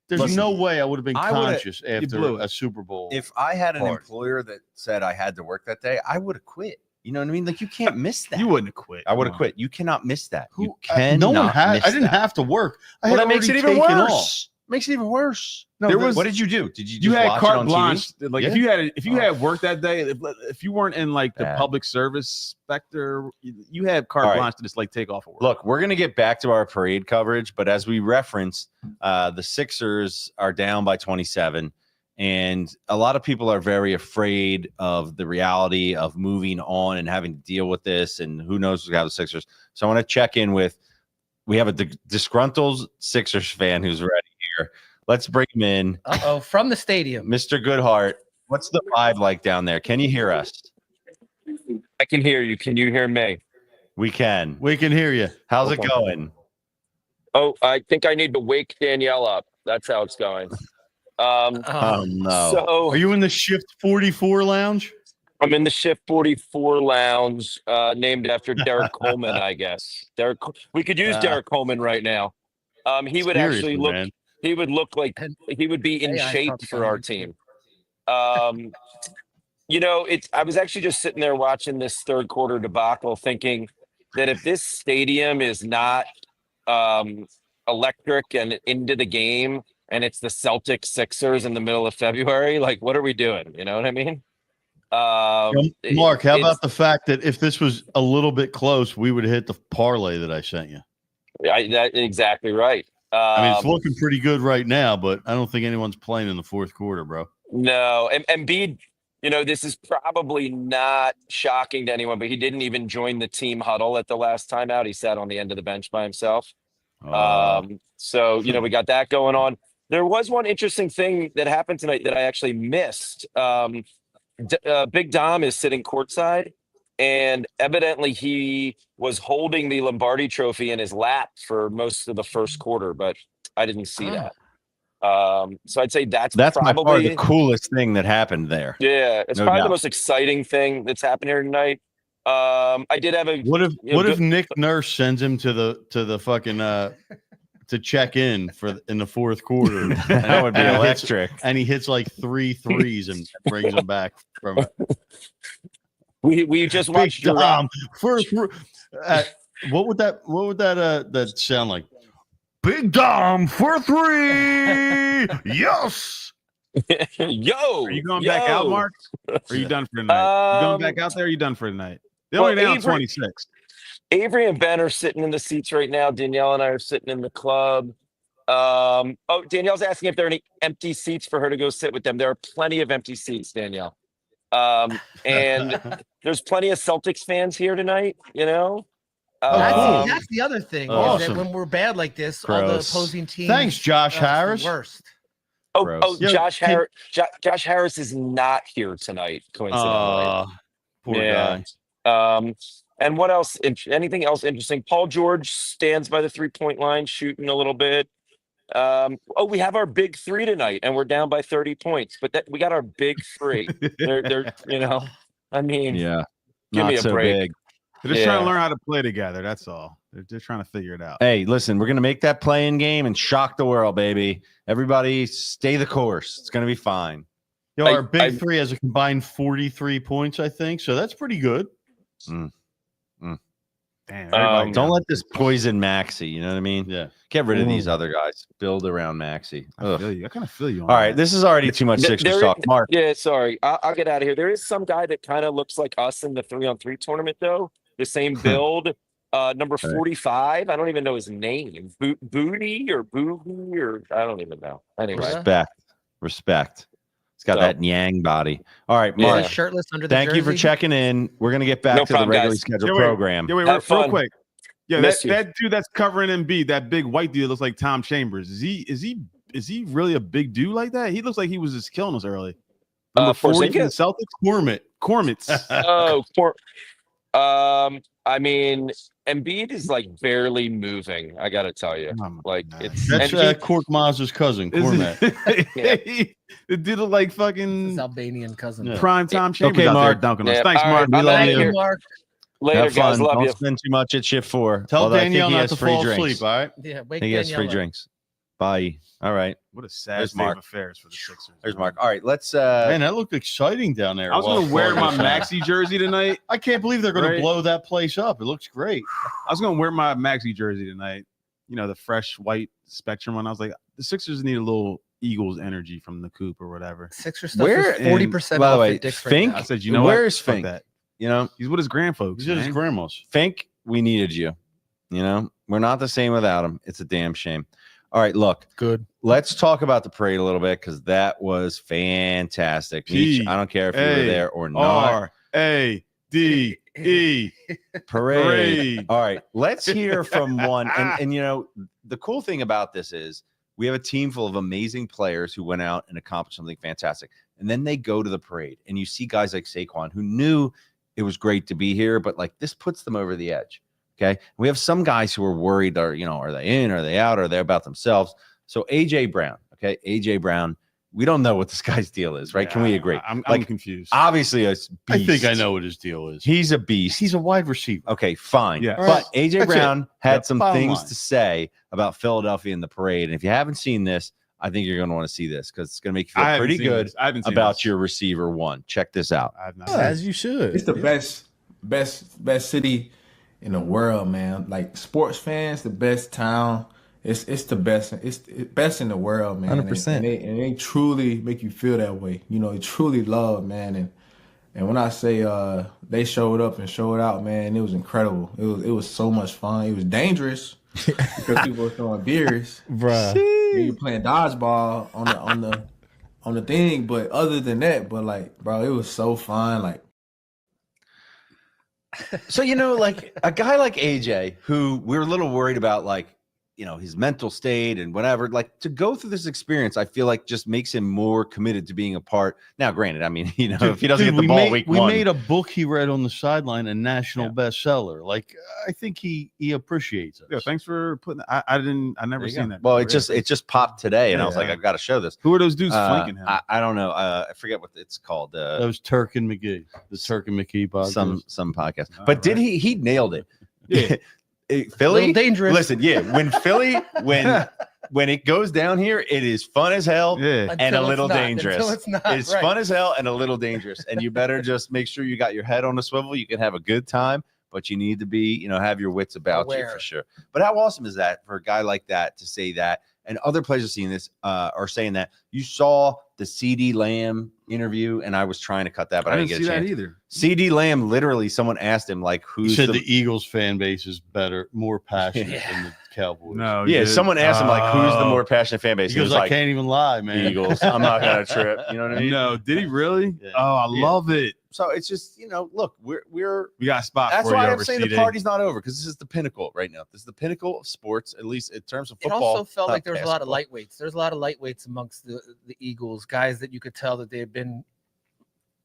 There's no way I would have been conscious after a Super Bowl. If I had an employer that said I had to work that day, I would have quit. You know what I mean? Like, you can't miss that. You wouldn't have quit. I would have quit. You cannot miss that. You cannot. I didn't have to work. Well, that makes it even worse. Makes it even worse. No, There was. What did you do? Did you just had watch carte it on blanche. TV? Like if you had work that day, if you weren't in like the public service sector, you had carte blanche to just like take off of work. Look, we're gonna get back to our parade coverage, but as we referenced, the Sixers are down by 27, and a lot of people are very afraid of the reality of moving on and having to deal with this, and who knows how the Sixers. So I want to check in with. We have a disgruntled Sixers fan who's ready here. Let's bring him in. From the stadium. Mr. Goodhart, what's the vibe like down there? Can you hear us? I can hear you. Can you hear me? We can. We can hear you. How's it going? Oh, I think I need to wake Danielle up. That's how it's going. Oh, no. So are you in the Shift 44 lounge? I'm in the Shift 44 lounge, named after Derek Coleman, I guess. We could use Derek Coleman right now. He would actually look. Man. He would look like he would be in shape for our team. You know, I was actually just sitting there watching this third quarter debacle, thinking that if this stadium is not electric and into the game, and it's the Celtics Sixers in the middle of February, like, what are we doing? You know what I mean? Mark, how about the fact that if this was a little bit close, we would hit the parlay that I sent you? That's exactly right. I mean, it's looking pretty good right now, but I don't think anyone's playing in the fourth quarter, bro. No, and Embiid, you know, this is probably not shocking to anyone, but he didn't even join the team huddle at the last time out. He sat on the end of the bench by himself. So, you know, we got that going on. There was one interesting thing that happened tonight that I actually missed. Big Dom is sitting courtside, and evidently he was holding the Lombardi trophy in his lap for most of the first quarter, but I didn't see that. So I'd say that's probably by far the coolest thing that happened there. Yeah, it's probably the most exciting thing that's happened here tonight. I did have a what if Nick Nurse sends him to the fucking to check in in the fourth quarter? That would be electric. And he hits like 3 threes and brings him back from it. We just watched Dom first. What would that sound like? Big Dom for 3. Yes. Yo. Are you going back out, Mark? Or are you done for the night? You going back out there? Or are you done for the night? They're only down 26. Avery and Ben are sitting in the seats right now. Danielle and I are sitting in the club. Danielle's asking if there are any empty seats for her to go sit with them. There are plenty of empty seats, Danielle. And there's plenty of Celtics fans here tonight, you know? That's the other thing. Awesome. Is that when we're bad like this, all the opposing teams. Thanks, Josh Harris. Worst. Josh Harris. Josh Harris is not here tonight, coincidentally. Poor guy. And what else? Anything else interesting? Paul George stands by the 3-point line, shooting a little bit. We have our big 3 tonight, and we're down by 30 points. But we got our big 3. They're you know, I mean, give me a break. Big. They're just trying to learn how to play together. That's all. They're just trying to figure it out. Hey, listen, we're going to make that playing game and shock the world, baby. Everybody stay the course. It's going to be fine. Our big 3 has a combined 43 points, I think. So that's pretty good. Damn, don't let this poison Maxey. You know what I mean? Yeah. Get rid of these other guys. Build around Maxey. I feel you. I kind of feel you. All right. This is already too much Sixers talk. Mark. Yeah, sorry. I'll get out of here. There is some guy that kind of looks like us in the 3-on-3 tournament, though. The same build. Number 45. I don't even know his name. Booty or Boogie or I don't even know. Anyway. Respect. He's got that Yang body. All right, Mark. Shirtless under the thank jersey. you for checking in. We're gonna get back to the regularly scheduled program. Wait, real quick. Yeah, that dude that's covering Embiid, that big white dude looks like Tom Chambers. Is he really a big dude like that? He looks like he was just killing us early. Number 40 for the Celtics. Cormits. I mean, Embiid is like barely moving. I gotta tell you, that's Cork Maz's cousin, Cormat. The dude look like fucking his Albanian cousin, prime Tom Chambers. Okay, Mark, dunking us. Thanks, Mark. We love you, Mark. Later, guys. Love Don't you. spend too much at Shift 4. Tell Danielle not to fall asleep. All right. Yeah, he has free drinks. Bye. All right. What a sad state of affairs for the Sixers. There's Mark. All right, let's. Man, that looked exciting down there. I was going to wear my Maxey jersey tonight. I can't believe they're going to blow that place up. It looks great. I was going to wear my Maxey jersey tonight. the fresh white Spectrum one. I was like, the Sixers need a little Eagles energy from the coop or whatever. Sixers stuff is 40% off at Dick's Fink, right now. I said, where is Fuck Fink? that. He's with his grandfolks. He's at his grandma's. Fink, we needed you. We're not the same without him. It's a damn shame. All right, look. Good. Let's talk about the parade a little bit because that was fantastic. Meech, I don't care if you were there or not. RADE Parade. All right, let's hear from one. And the cool thing about this is we have a team full of amazing players who went out and accomplished something fantastic. And then they go to the parade and you see guys like Saquon who knew it was great to be here, but like this puts them over the edge. Okay. We have some guys who are worried, are they in, are they out, are they about themselves? So AJ Brown, we don't know what this guy's deal is, right? Yeah, Can we agree? I'm confused. Obviously, a beast. I think I know what his deal is. He's a beast. He's a wide receiver. Okay, fine. Yeah. But AJ That's Brown had some bottom things line. to say about Philadelphia in the parade. And if you haven't seen this, I think you're going to want to see this because it's going to make you feel pretty good about your receiver one. Check this out. As you should. It's the best city in the world, man. Like sports fans, the best town. It's the best. It's the best in the world, man. 100%. And they truly make you feel that way. They truly love, man. And when I say they showed up and showed out, man, it was incredible. It was so much fun. It was dangerous because people were throwing beers. Bruh. You're playing dodgeball on the thing, but other than that, bro, it was so fun. Like, So, like a guy like AJ, who we're a little worried about, like, his mental state and whatever, like to go through this experience, I feel like just makes him more committed to being a part. Now, granted, I mean, if he doesn't get the ball week one. We made a book he read on the sideline, a national bestseller. Like, I think he appreciates us. Yeah, thanks for putting. I never seen that. Well, it just popped today, and I was like, I've got to show this. Who are those dudes flanking him? I don't know. I forget what it's called. That was Turk and McGee, the Turk and McGee podcast. Some podcast. But did he nailed it? Yeah. Philly, dangerous. Listen, when Philly, when it goes down here, it is fun as hell and a little dangerous. Until it's not. It's fun as hell and a little dangerous. And you better just make sure you got your head on a swivel. You can have a good time, but you need to be, have your wits about you for sure. But how awesome is that for a guy like that to say that? And other players are seeing this, are saying that. You saw the CD Lamb interview, and I was trying to cut that, but I didn't get a chance. That either. CD Lamb, literally, someone asked him, like, who's He said the Eagles fan base is more passionate than the Cowboys. No, someone asked him, like, who's the more passionate fan base? He goes, I can't even lie, man. Eagles. I'm not gonna trip. You know what I mean? No, did he really? Yeah. Oh, I love it. So it's just, look, we got a spot. That's for why you I'm over saying CD. the party's not over, because this is the pinnacle right now. This is the pinnacle of sports, at least in terms of It football. also felt like there was a lot of basketball. lightweights. There's a lot of lightweights amongst the Eagles, guys that you could tell that they had been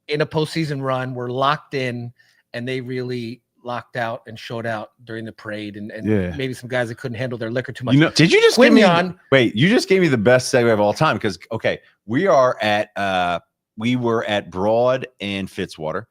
in a postseason run, were locked in, and they really locked out and showed out during the parade. And maybe some guys that couldn't handle their liquor too much. Did you just give me Quinion, you just gave me the best segue of all time, because we were at Broad and Fitzwater.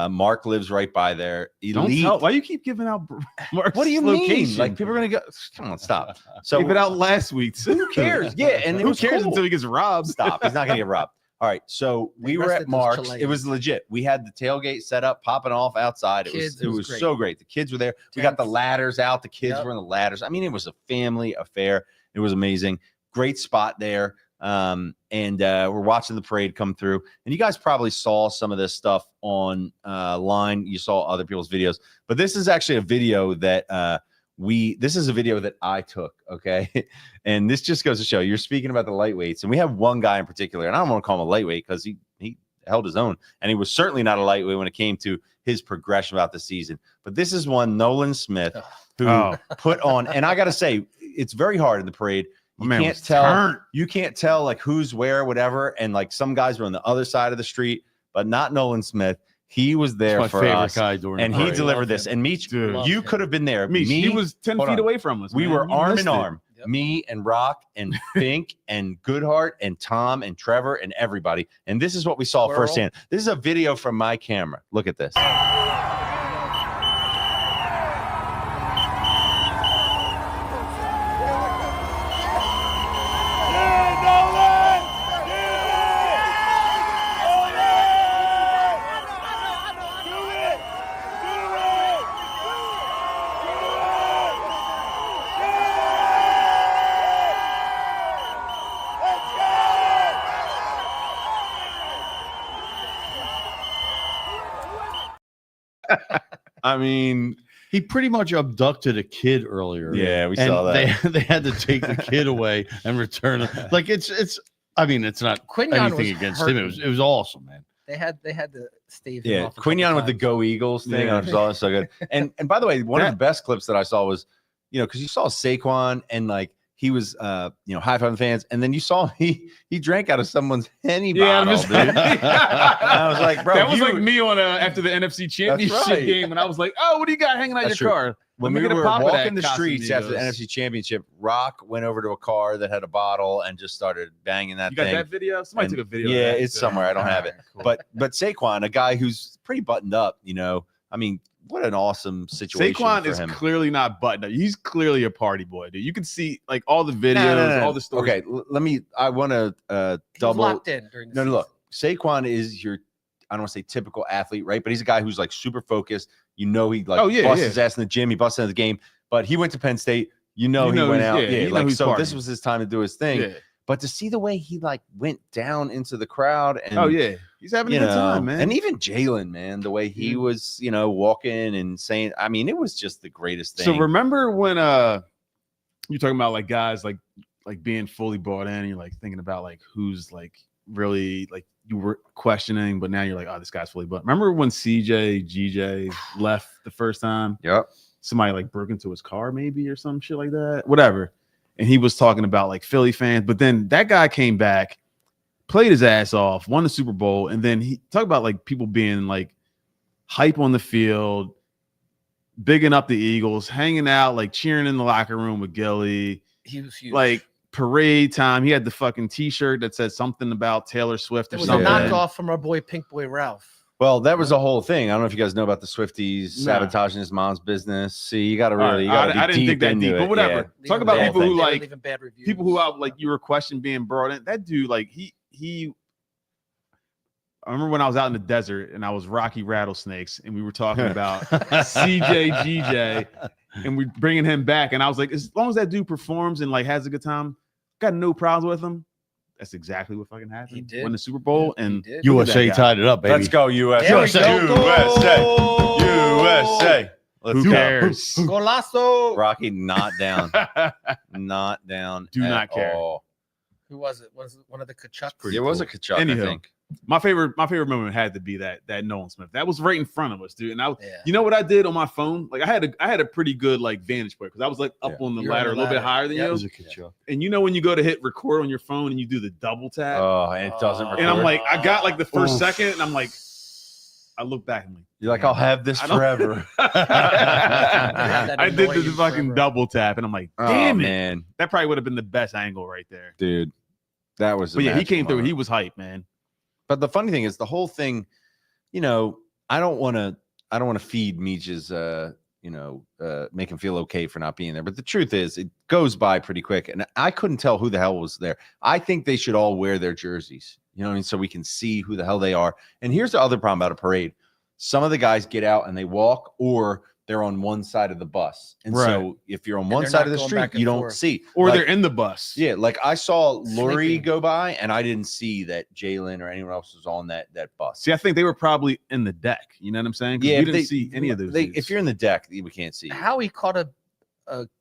Mark lives right by there. Why you keep giving out Mark's What do you location? mean? Like, people are gonna go. Come on, stop. So Gave it out last week. who cares? Yeah, and who cares until he gets robbed? Stop. He's not gonna get robbed. All right, so we were at Mark's. It was legit. We had the tailgate set up, popping off outside. It was so great. The kids were there. We got the ladders out. The kids were in the ladders. I mean, it was a family affair. It was amazing. Great spot there. And we're watching the parade come through. And you guys probably saw some of this stuff on line. You saw other people's videos, but this is actually a video that this is a video that I took. Okay. And this just goes to show, you're speaking about the lightweights, and we have one guy in particular, and I don't want to call him a lightweight because he held his own, and he was certainly not a lightweight when it came to his progression about the season. But this is one, Nolan Smith, who put on, and I got to say, it's very hard in the parade. You can't tell like who's where, whatever. And like some guys were on the other side of the street, but not Nolan Smith. He was there for us, and he delivered this. And Meech, you could have been there. He was 10 feet away from us. We were arm in arm. Me and Rock and Fink and Goodhart and Tom and Trevor and everybody. And this is what we saw firsthand. This is a video from my camera. Look at this. I mean, he pretty much abducted a kid earlier. Yeah, we saw that. They had to take the kid away and return him. Like it's. I mean, it's not anything against him. It was awesome, man. They had to stave him off. Quinion with the Go Eagles thing. Yeah. I saw it so good. And by the way, one of the best clips that I saw was, because you saw Saquon and like he was high-fiving fans, and then you saw he drank out of someone's Henny bottle, dude. I was like, bro, that was like me on after the NFC Championship game, and I was like, oh, what do you got hanging out your car? When we were walking the streets after the NFC Championship, Rock went over to a car that had a bottle and just started banging that thing. You got that video? Somebody took a video. Yeah, of that, it's somewhere. I don't have it. Cool. But Saquon, a guy who's pretty buttoned up, I mean, what an awesome situation. Saquon is clearly not buttoned up. He's clearly a party boy, dude. You can see like all the videos, all the stories. Okay, I want to double. Locked in during the season. Look, Saquon is I don't want to say typical athlete, right? But he's a guy who's like super focused. He busts his ass in the gym. He busts into the game. But he went to Penn State. He went out. So this was his time to do his thing. Yeah. But to see the way he like went down into the crowd and he's having a good time, man. And even Jalen, man, the way he was, walking and saying, I mean, it was just the greatest thing. So remember when you're talking about like guys like being fully bought in, and you're like thinking about like who's like really like you were questioning, but now you're like, oh, this guy's fully bought. Remember when GJ left the first time? Yep. Somebody like broke into his car maybe or some shit like that, whatever. And he was talking about like Philly fans, but then that guy came back, played his ass off, won the Super Bowl, and then he talked about like people being like hype on the field, bigging up the Eagles, hanging out, like cheering in the locker room with Gilly. He was huge. Like parade time. He had the fucking T-shirt that said something about Taylor Swift or something. It was a knockoff from our boy Pink Boy Ralph. Well, that was the whole thing. I don't know if you guys know about the Swifties sabotaging his mom's business. See, you got to really. I didn't think that deep, but whatever. Yeah. Talk about people who like people who like you were questioning being brought in. That dude, like he. I remember when I was out in the desert and I was Rocky Rattlesnakes and we were talking about CJ, and we bringing him back, and I was like, as long as that dude performs and like has a good time, got no problems with him. That's exactly what fucking happened. He did. Won the Super Bowl, and USA tied it up, baby. Let's go, USA. USA. Let's Who cares? Golazo. Rocky not down. Not down. Do not care. All. Who was it? Was it one of the Kachucks? It was a Kachuk, I think. My favorite moment had to be that Nolan Smith. That was right in front of us, dude. And you know what I did on my phone? Like I had a pretty good like vantage point because I was like up on the ladder a little bit higher than you. And you know when you go to hit record on your phone and you do the double tap. Oh, and it doesn't record. And I'm like, I got like the first second, and I'm like, I look back and you're like, I'll have this forever. I did the fucking double tap, and I'm like, damn it, man. That probably would have been the best angle right there, dude. That was. But yeah, he came through. He was hype, man. But the funny thing is, the whole thing, I don't want to feed Meech's, make him feel okay for not being there. But the truth is, it goes by pretty quick, and I couldn't tell who the hell was there. I think they should all wear their jerseys, you know what I mean, so we can see who the hell they are. And here's the other problem about a parade: some of the guys get out and they walk, or they're on one side of the bus. And so if you're on one side of the street, you don't see. Or they're in the bus. Yeah, like I saw Lurie go by, and I didn't see that Jalen or anyone else was on that bus. See, I think they were probably in the deck. You know what I'm saying? Yeah, we didn't see any of those. If you're in the deck, we can't see. How he caught a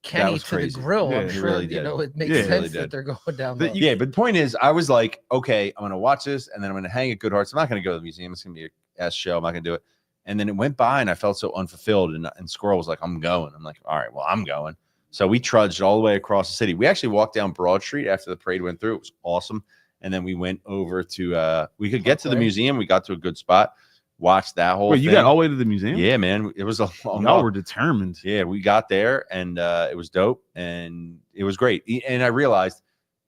Kenny to the grill. Yeah, I'm sure really did. It makes sense that they're going down. Yeah, but the point is, I was like, okay, I'm going to watch this, and then I'm going to hang at Good Hearts. I'm not going to go to the museum. It's going to be a ass show. I'm not going to do it. And then it went by, and I felt so unfulfilled. And Squirrel was like, I'm going. I'm like, all right, well, I'm going. So we trudged all the way across the city. We actually walked down Broad Street after the parade went through. It was awesome. And then we went over to we could get to the museum. We got to a good spot. Watched that whole thing. You got all the way to the museum? Yeah, man. It was a long Y'all were determined. Yeah, we got there, and it was dope, and it was great. And I realized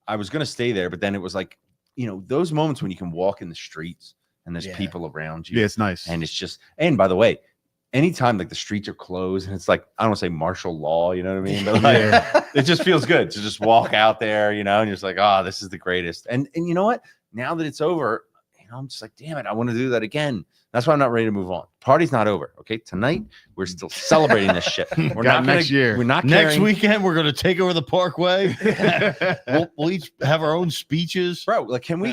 I was going to stay there, but then it was like, those moments when you can walk in the streets and there's people around you. Yeah, it's nice. And it's just, and by the way, anytime like the streets are closed and it's like, I don't want to say martial law, you know what I mean? But like, it just feels good to just walk out there, and you're just like, oh, this is the greatest. And you know what? Now that it's over, I'm just like, damn it, I want to do that again. That's why I'm not ready to move on. Party's not over. Okay, tonight we're still celebrating this shit. We're not next year. We're not Next carrying, weekend, we're going to take over the Parkway. we'll each have our own speeches. bro. Like, can we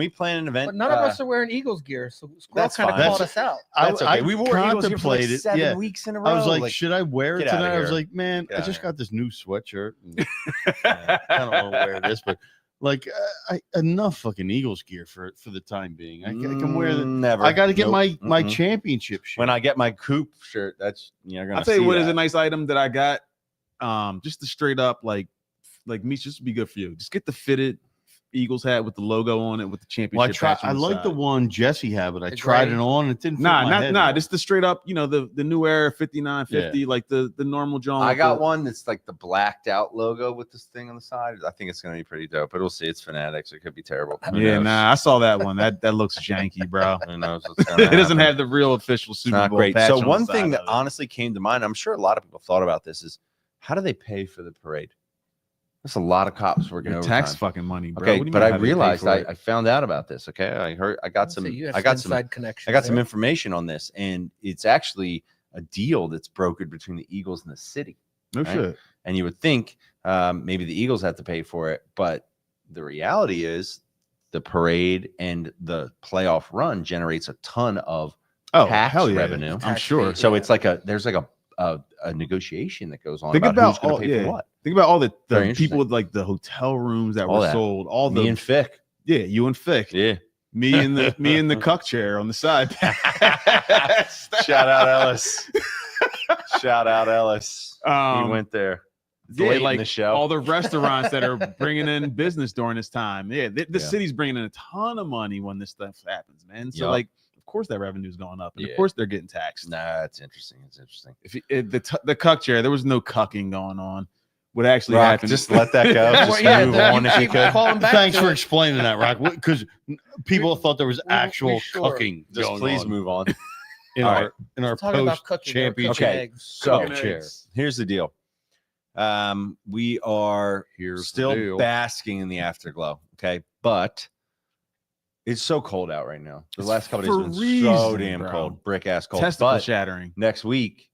plan an event? But none of us are wearing Eagles gear, so Squirrel that's kind of fine. called us out. That's okay. I We wore Eagles gear for like contemplated, 7 weeks in a row. I was like, should I wear it Get outta tonight? I was here. like, man, Get I outta just here. got this new sweatshirt. And, I don't want to wear this, but like, enough fucking Eagles gear for the time being. I can wear the. Never. I got to get Nope. my championship shirt. When I get my coupe shirt, that's you're gonna. I'll tell you what is a that. nice item that I got. Just the straight up like me, just to be good for you. Just get the fitted Eagles hat with the logo on it with the championship. Well, patch I on like the side. one Jesse had, but I The tried gray? it on. It didn't fit my head. Nah. Just the straight up, the new era 5950, like the normal John. I got one that's like the blacked out logo with this thing on the side. I think it's gonna be pretty dope, but we'll see. It's Fanatics. It could be terrible. Who Yeah, knows? nah, I saw that one. That looks janky, bro. Who knows what's gonna It doesn't happen. have the real official Super Not Bowl great. patch So on one the thing side that of it. honestly came to mind, I'm sure a lot of people thought about this, is how do they pay for the parade? There's a lot of cops working Your overtime. tax fucking money, bro. Okay, What do you but mean, I how do they pay realized for it? I found out about this. Okay, I got some You have I got some inside connections. I got some there. information on this, and it's actually a deal that's brokered between the Eagles and the city. No right? shit. And you would think maybe the Eagles have to pay for it, but the reality is the parade and the playoff run generates a ton of Oh, tax hell yeah. revenue. I'm Tax sure. rate. So Yeah. it's like there's like a negotiation that goes on Think about who's about going all, to pay yeah. for what. Think about all the Very people interesting. with like the hotel rooms that All were that. sold. All Me the and Fick. yeah, you and Fick. Yeah. Me and the cuck chair on the side. Shout out Ellis. Shout out Ellis. He went there. It's Yeah, late in like the show. all the restaurants that are bringing in business during this time. Yeah, the Yeah. city's bringing in a ton of money when this stuff happens, man. So Yup. like, of course that revenue's going up, and Yeah. of course they're getting taxed. Nah, it's interesting. It's interesting. If the cuck chair, there was no cucking going on. What actually Rock, happened? just let that go. Well, Just yeah, move the- on if you keep could. calling back Thanks to for it. explaining that, Rock, because people thought there was we actual sure. cooking Just going please on move on. in All our right. in our Talking about post cooking, they were cooking championship. Okay, eggs. so Cooking chair. eggs. here's the deal. We are Here's the still deal. basking in the afterglow. Okay, but it's so cold out right now. The It's last couple days have been so freezing, damn bro. cold, brick ass cold. Testicle But shattering. next week,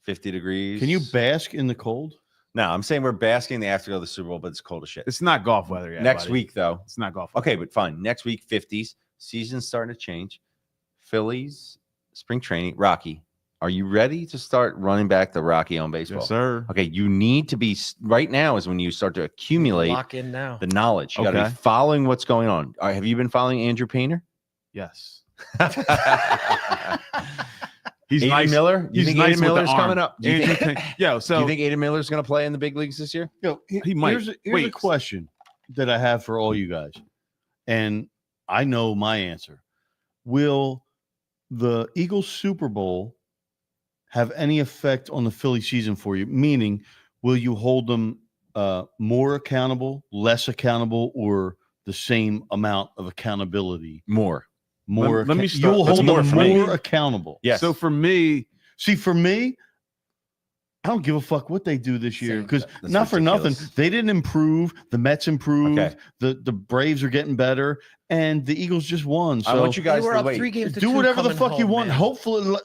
50 degrees. Can you bask in the cold? No, I'm saying we're basking in the afterglow of the Super Bowl, but it's cold as shit. It's not golf weather yet. Next buddy. week, though. It's not golf. Okay, but fine. Next week, 50s. Season's starting to change. Phillies, spring training. Rocky, are you ready to start running back the Rocky on baseball? Yes, sir. Okay, you need to be right now is when you start to accumulate Lock in now. the knowledge. You got to Okay. be following what's going on. Have you been following Andrew Painter? Yes. He's He's Aiden nice. Miller. You He's think nice Aiden with the Miller's arm. coming up? Do you Andrew think, Payne- Yo, do so you think Aiden Miller's going to play in the big leagues this year? Yo, He might. Here's a Wait. question that I have for all you guys, and I know my answer. Will the Eagles Super Bowl have any effect on the Philly season for you? Meaning, will you hold them more accountable, less accountable, or the same amount of accountability? More. More. Let me start- You'll let's hold more them for me. more accountable. Yes. So for me, See, for me, I don't give a fuck what they do this year Same. because That's not for nothing, ridiculous. they didn't improve. The Mets improved. Okay. The Braves are getting better, and the Eagles just won. So I want you guys They were to up wait. 3 games to do 2 whatever the coming fuck you home, want. man. Hopefully,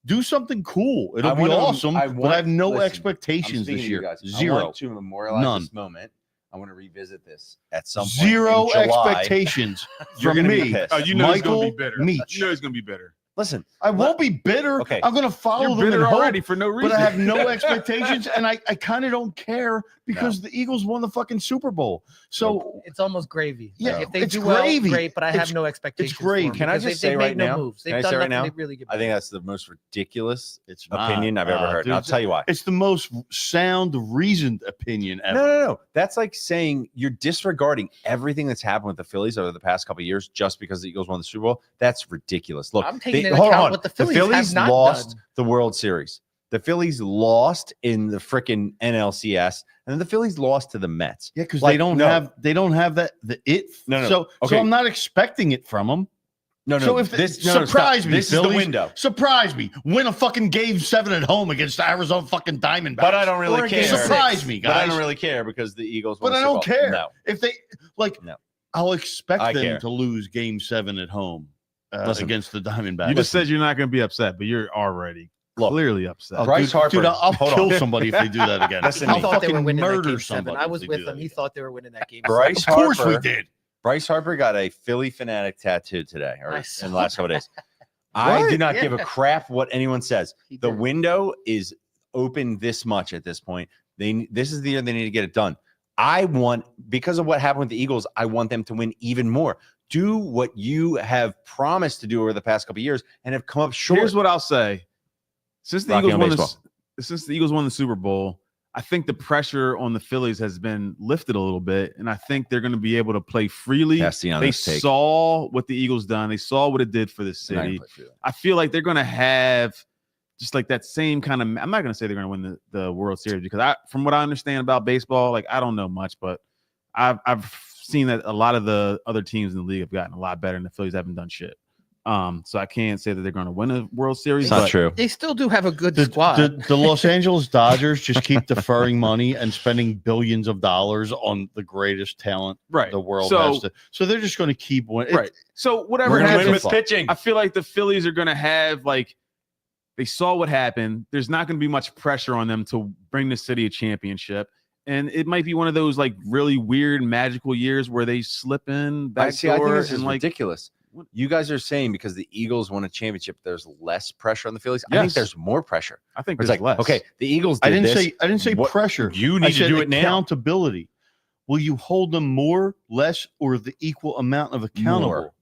do something cool. It'll I be wanna- awesome. I but want- I have no listen, I'm expectations speaking this to you year. guys. I Zero. want to memorialize None. this moment. I want to revisit this at some point. Zero in July. expectations You're from gonna be me. pissed. oh, you know he's Michael gonna be bitter. Meach. You know he's gonna be bitter. Listen, I won't be bitter. Okay. I'm going to follow You're them bitter and hope, already for no reason. but I have no expectations, and I kind of don't care because the Eagles won the fucking Super Bowl. So It's almost gravy. Yeah, If they it's do well, gravy. great. But I It's- have no expectations. for gravy. them Can I because just they've say made right no now? moves. They've Can I done say right nothing now? to really get I think better. that's the most ridiculous it's not. opinion I've ever heard. And I'll dude, tell you why. It's the most sound, reasoned opinion ever. No. That's like saying you're disregarding everything that's happened with the Phillies over the past couple of years just because the Eagles won the Super Bowl. That's ridiculous. Look, I'm taking into hold account on. what the Phillies have not lost done. the World Series. The Phillies lost in the freaking NLCS, and then the Phillies lost to the Mets. Yeah, because Like, they don't no. have that the it. No. So Okay. I'm not expecting it from them. No. So if this no, surprise me, This is the Phillies. window. Surprise me. Win a fucking game 7 at home against the Arizona fucking Diamondbacks. But I don't really Or care. game Surprise me, But I guys. don't really care because the Eagles. But won I the don't Super Bowl. care. No. If they like No. I'll expect I them care. to lose Game 7 at home against the Diamondbacks. You just said you're not going to be upset, but you're already clearly upset. Oh, Bryce Harper. Dude, I'll Hold kill on. somebody if they do that again. Listen, I'll He thought they were fucking winning that murder game 7. somebody. I if was they with do that him. He again. thought they were winning that game. Bryce 7. Of course we Harper- did. Bryce Harper got a Philly fanatic tattoo today, or I in saw the last couple of days. I do not give a Yeah. crap what anyone says. He The did. window is open this much at this point. This is the year they need to get it done. I want, because of what happened with the Eagles, I want them to win even more. Do what you have promised to do over the past couple of years and have come up short. Here's what I'll say: since the Rocky Eagles on won baseball. since the Eagles won the Super Bowl, I think the pressure on the Phillies has been lifted a little bit, and I think they're going to be able to play freely. They saw what the Eagles done. They saw what it did for the city. I feel like they're going to have just like that same kind of. I'm not going to say they're going to win the World Series because from what I understand about baseball, like I don't know much, but I've seen that a lot of the other teams in the league have gotten a lot better, and the Phillies haven't done shit. So I can't say that they're going to win a World Series. It's not true. They still do have a good squad. The Los Angeles Dodgers just keep deferring money and spending billions of dollars on the greatest talent the world has to. So they're just going to keep winning. Right. So whatever We're going to happens win with pitching. I feel like the Phillies are going to have like they saw what happened. There's not going to be much pressure on them to bring the city a championship. And it might be one of those like really weird magical years where they slip in back I think door this is and like ridiculous. You guys are saying because the Eagles won a championship, there's less pressure on the Phillies. I think Yes. there's more pressure. I think It's there's like, less. okay, the Eagles I did didn't say What- pressure. You I need to said do it now. accountability. Will you hold them more, less, or the equal amount of accountable?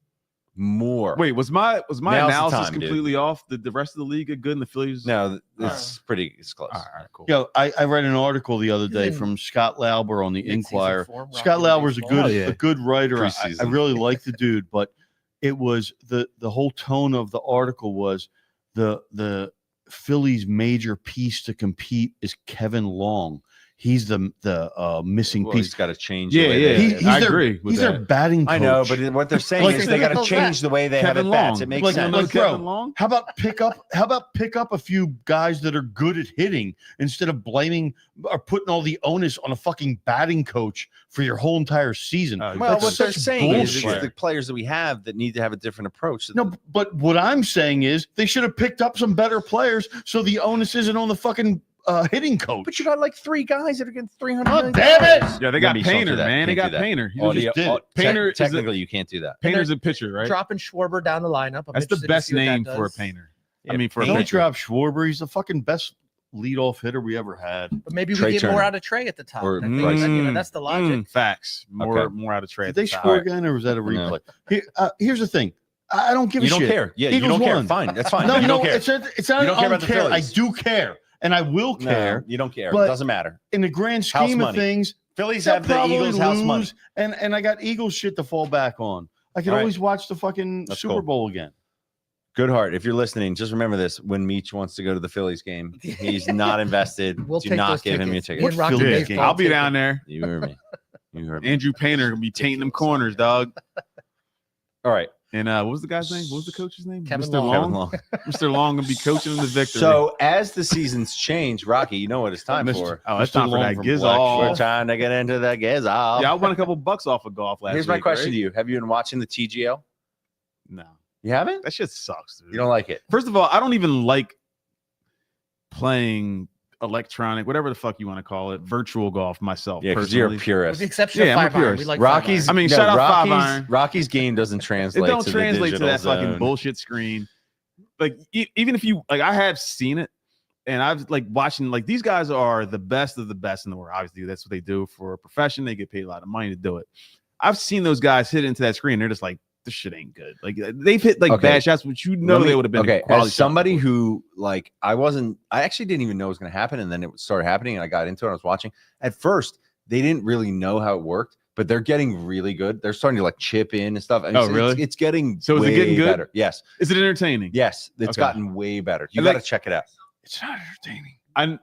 More. Wait, was my Now's the analysis time, dude. completely off? Did the rest of the league get good and the Phillies? No, it's close. All right, cool. You know, I read an article the other day in from Scott Lauber on the mid-season Inquirer. form, Scott Rocky Lauber's a baseball. good a good writer. I Preseason. really like the dude, but it was the whole tone of the article was the Phillies' major piece to compete is Kevin Long. He's the missing Well, piece. he's got to change. Yeah, the way yeah. they- He's I their, agree with He's their that. batting coach. I know, but what they're saying Like, is they got to hell's change that? the way they have Kevin at bats. Long. It makes Like, sense. like, bro, Kevin Long? How about pick up a few guys that are good at hitting instead of blaming or putting all the onus on a fucking batting coach for your whole entire season? Well, That's what they're such saying is it's bullshit. the players that we have that need to have a different approach. No, but what I'm saying is they should have picked up some better players so the onus isn't on the fucking hitting coach. But you got like 3 guys that are getting $300 God million. damn it! Yeah, they got Maybe you don't Painter, do that. man. They Can't got do that. Painter. He Audio- just did. au- Painter is a- technically, you can't do that. Painter's a pitcher, right? Dropping Schwarber down the lineup. I'm That's the interested to best see what that name for a does. painter. Yeah, I mean, for a Don't pitcher. drop Schwarber. He's the fucking best leadoff hitter we ever had. But maybe Trey we get more Turner. out of Trey at the top. Or I think Bryce. that's the logic. Facts. More Okay. out of trade. Did they score again, or was that a replay? Here's the thing. I don't give a You don't shit. care. Yeah, you Eagles don't care. won. Fine. That's fine. No, you no, don't care. it's not. You don't care I about the care. I Phillies. do care, and I will care. No, you don't care. but- It doesn't matter. In the grand House scheme of money. things, Phillies they'll have the probably Eagles house money. lose, and I got Eagles shit to fall back on. I can All right. always watch the fucking That's Super cool. Bowl again. Good heart. If you're listening, just remember this: when Meech wants to go to the Phillies game, he's not invested. We'll Do take not those give him your tickets. ticket. In Rocky Philly baseball, game. I'll be take down it. there. You heard me. You heard me. Andrew Painter gonna be tainting them corners, dog. All right. And what was the guy's name? What was the coach's name? Kevin Mr. Long. Kevin Long. Mr. Long gonna be coaching them to victory. So as the seasons change, Rocky, you know what it's time Mr. for. oh, it's Mr. time for Long that from We're Gizzall. trying to get into the gizzle. Yeah, I won a couple bucks off of golf last Here's week. my question right? to you: have you been watching the TGL? No, You haven't? that shit sucks, dude. You don't like it? First of all, I don't even like playing electronic, whatever the fuck you want to call it, virtual golf myself. Yeah, because you're a personally. With purist. the exception Yeah, of I'm a 5 iron. We purist. like Rocky's. five I mean, shout out Five Rocky's, Iron. Rocky's game doesn't It translate. don't to translate the to that digital fucking zone. bullshit screen. Like even if you like, I have seen it, and I've like watching like these guys are the best of the best in the world. Obviously, that's what they do for a profession. They get paid a lot of money to do it. I've seen those guys hit into that screen. They're just like, this shit ain't good. Like they've hit like Okay. bad shots, but you know they would have been okay. quality As somebody shots. who like, I actually didn't even know it was going to happen, and then it started happening, and I got into it. And I was watching. At first, they didn't really know how it worked, but they're getting really good. They're starting to like chip in and stuff. And Oh, really? It's getting So is it way getting good? better. Yes, Is it entertaining? yes, it's Okay. gotten way better. You And, got like- to check it out. It's not entertaining. I'm,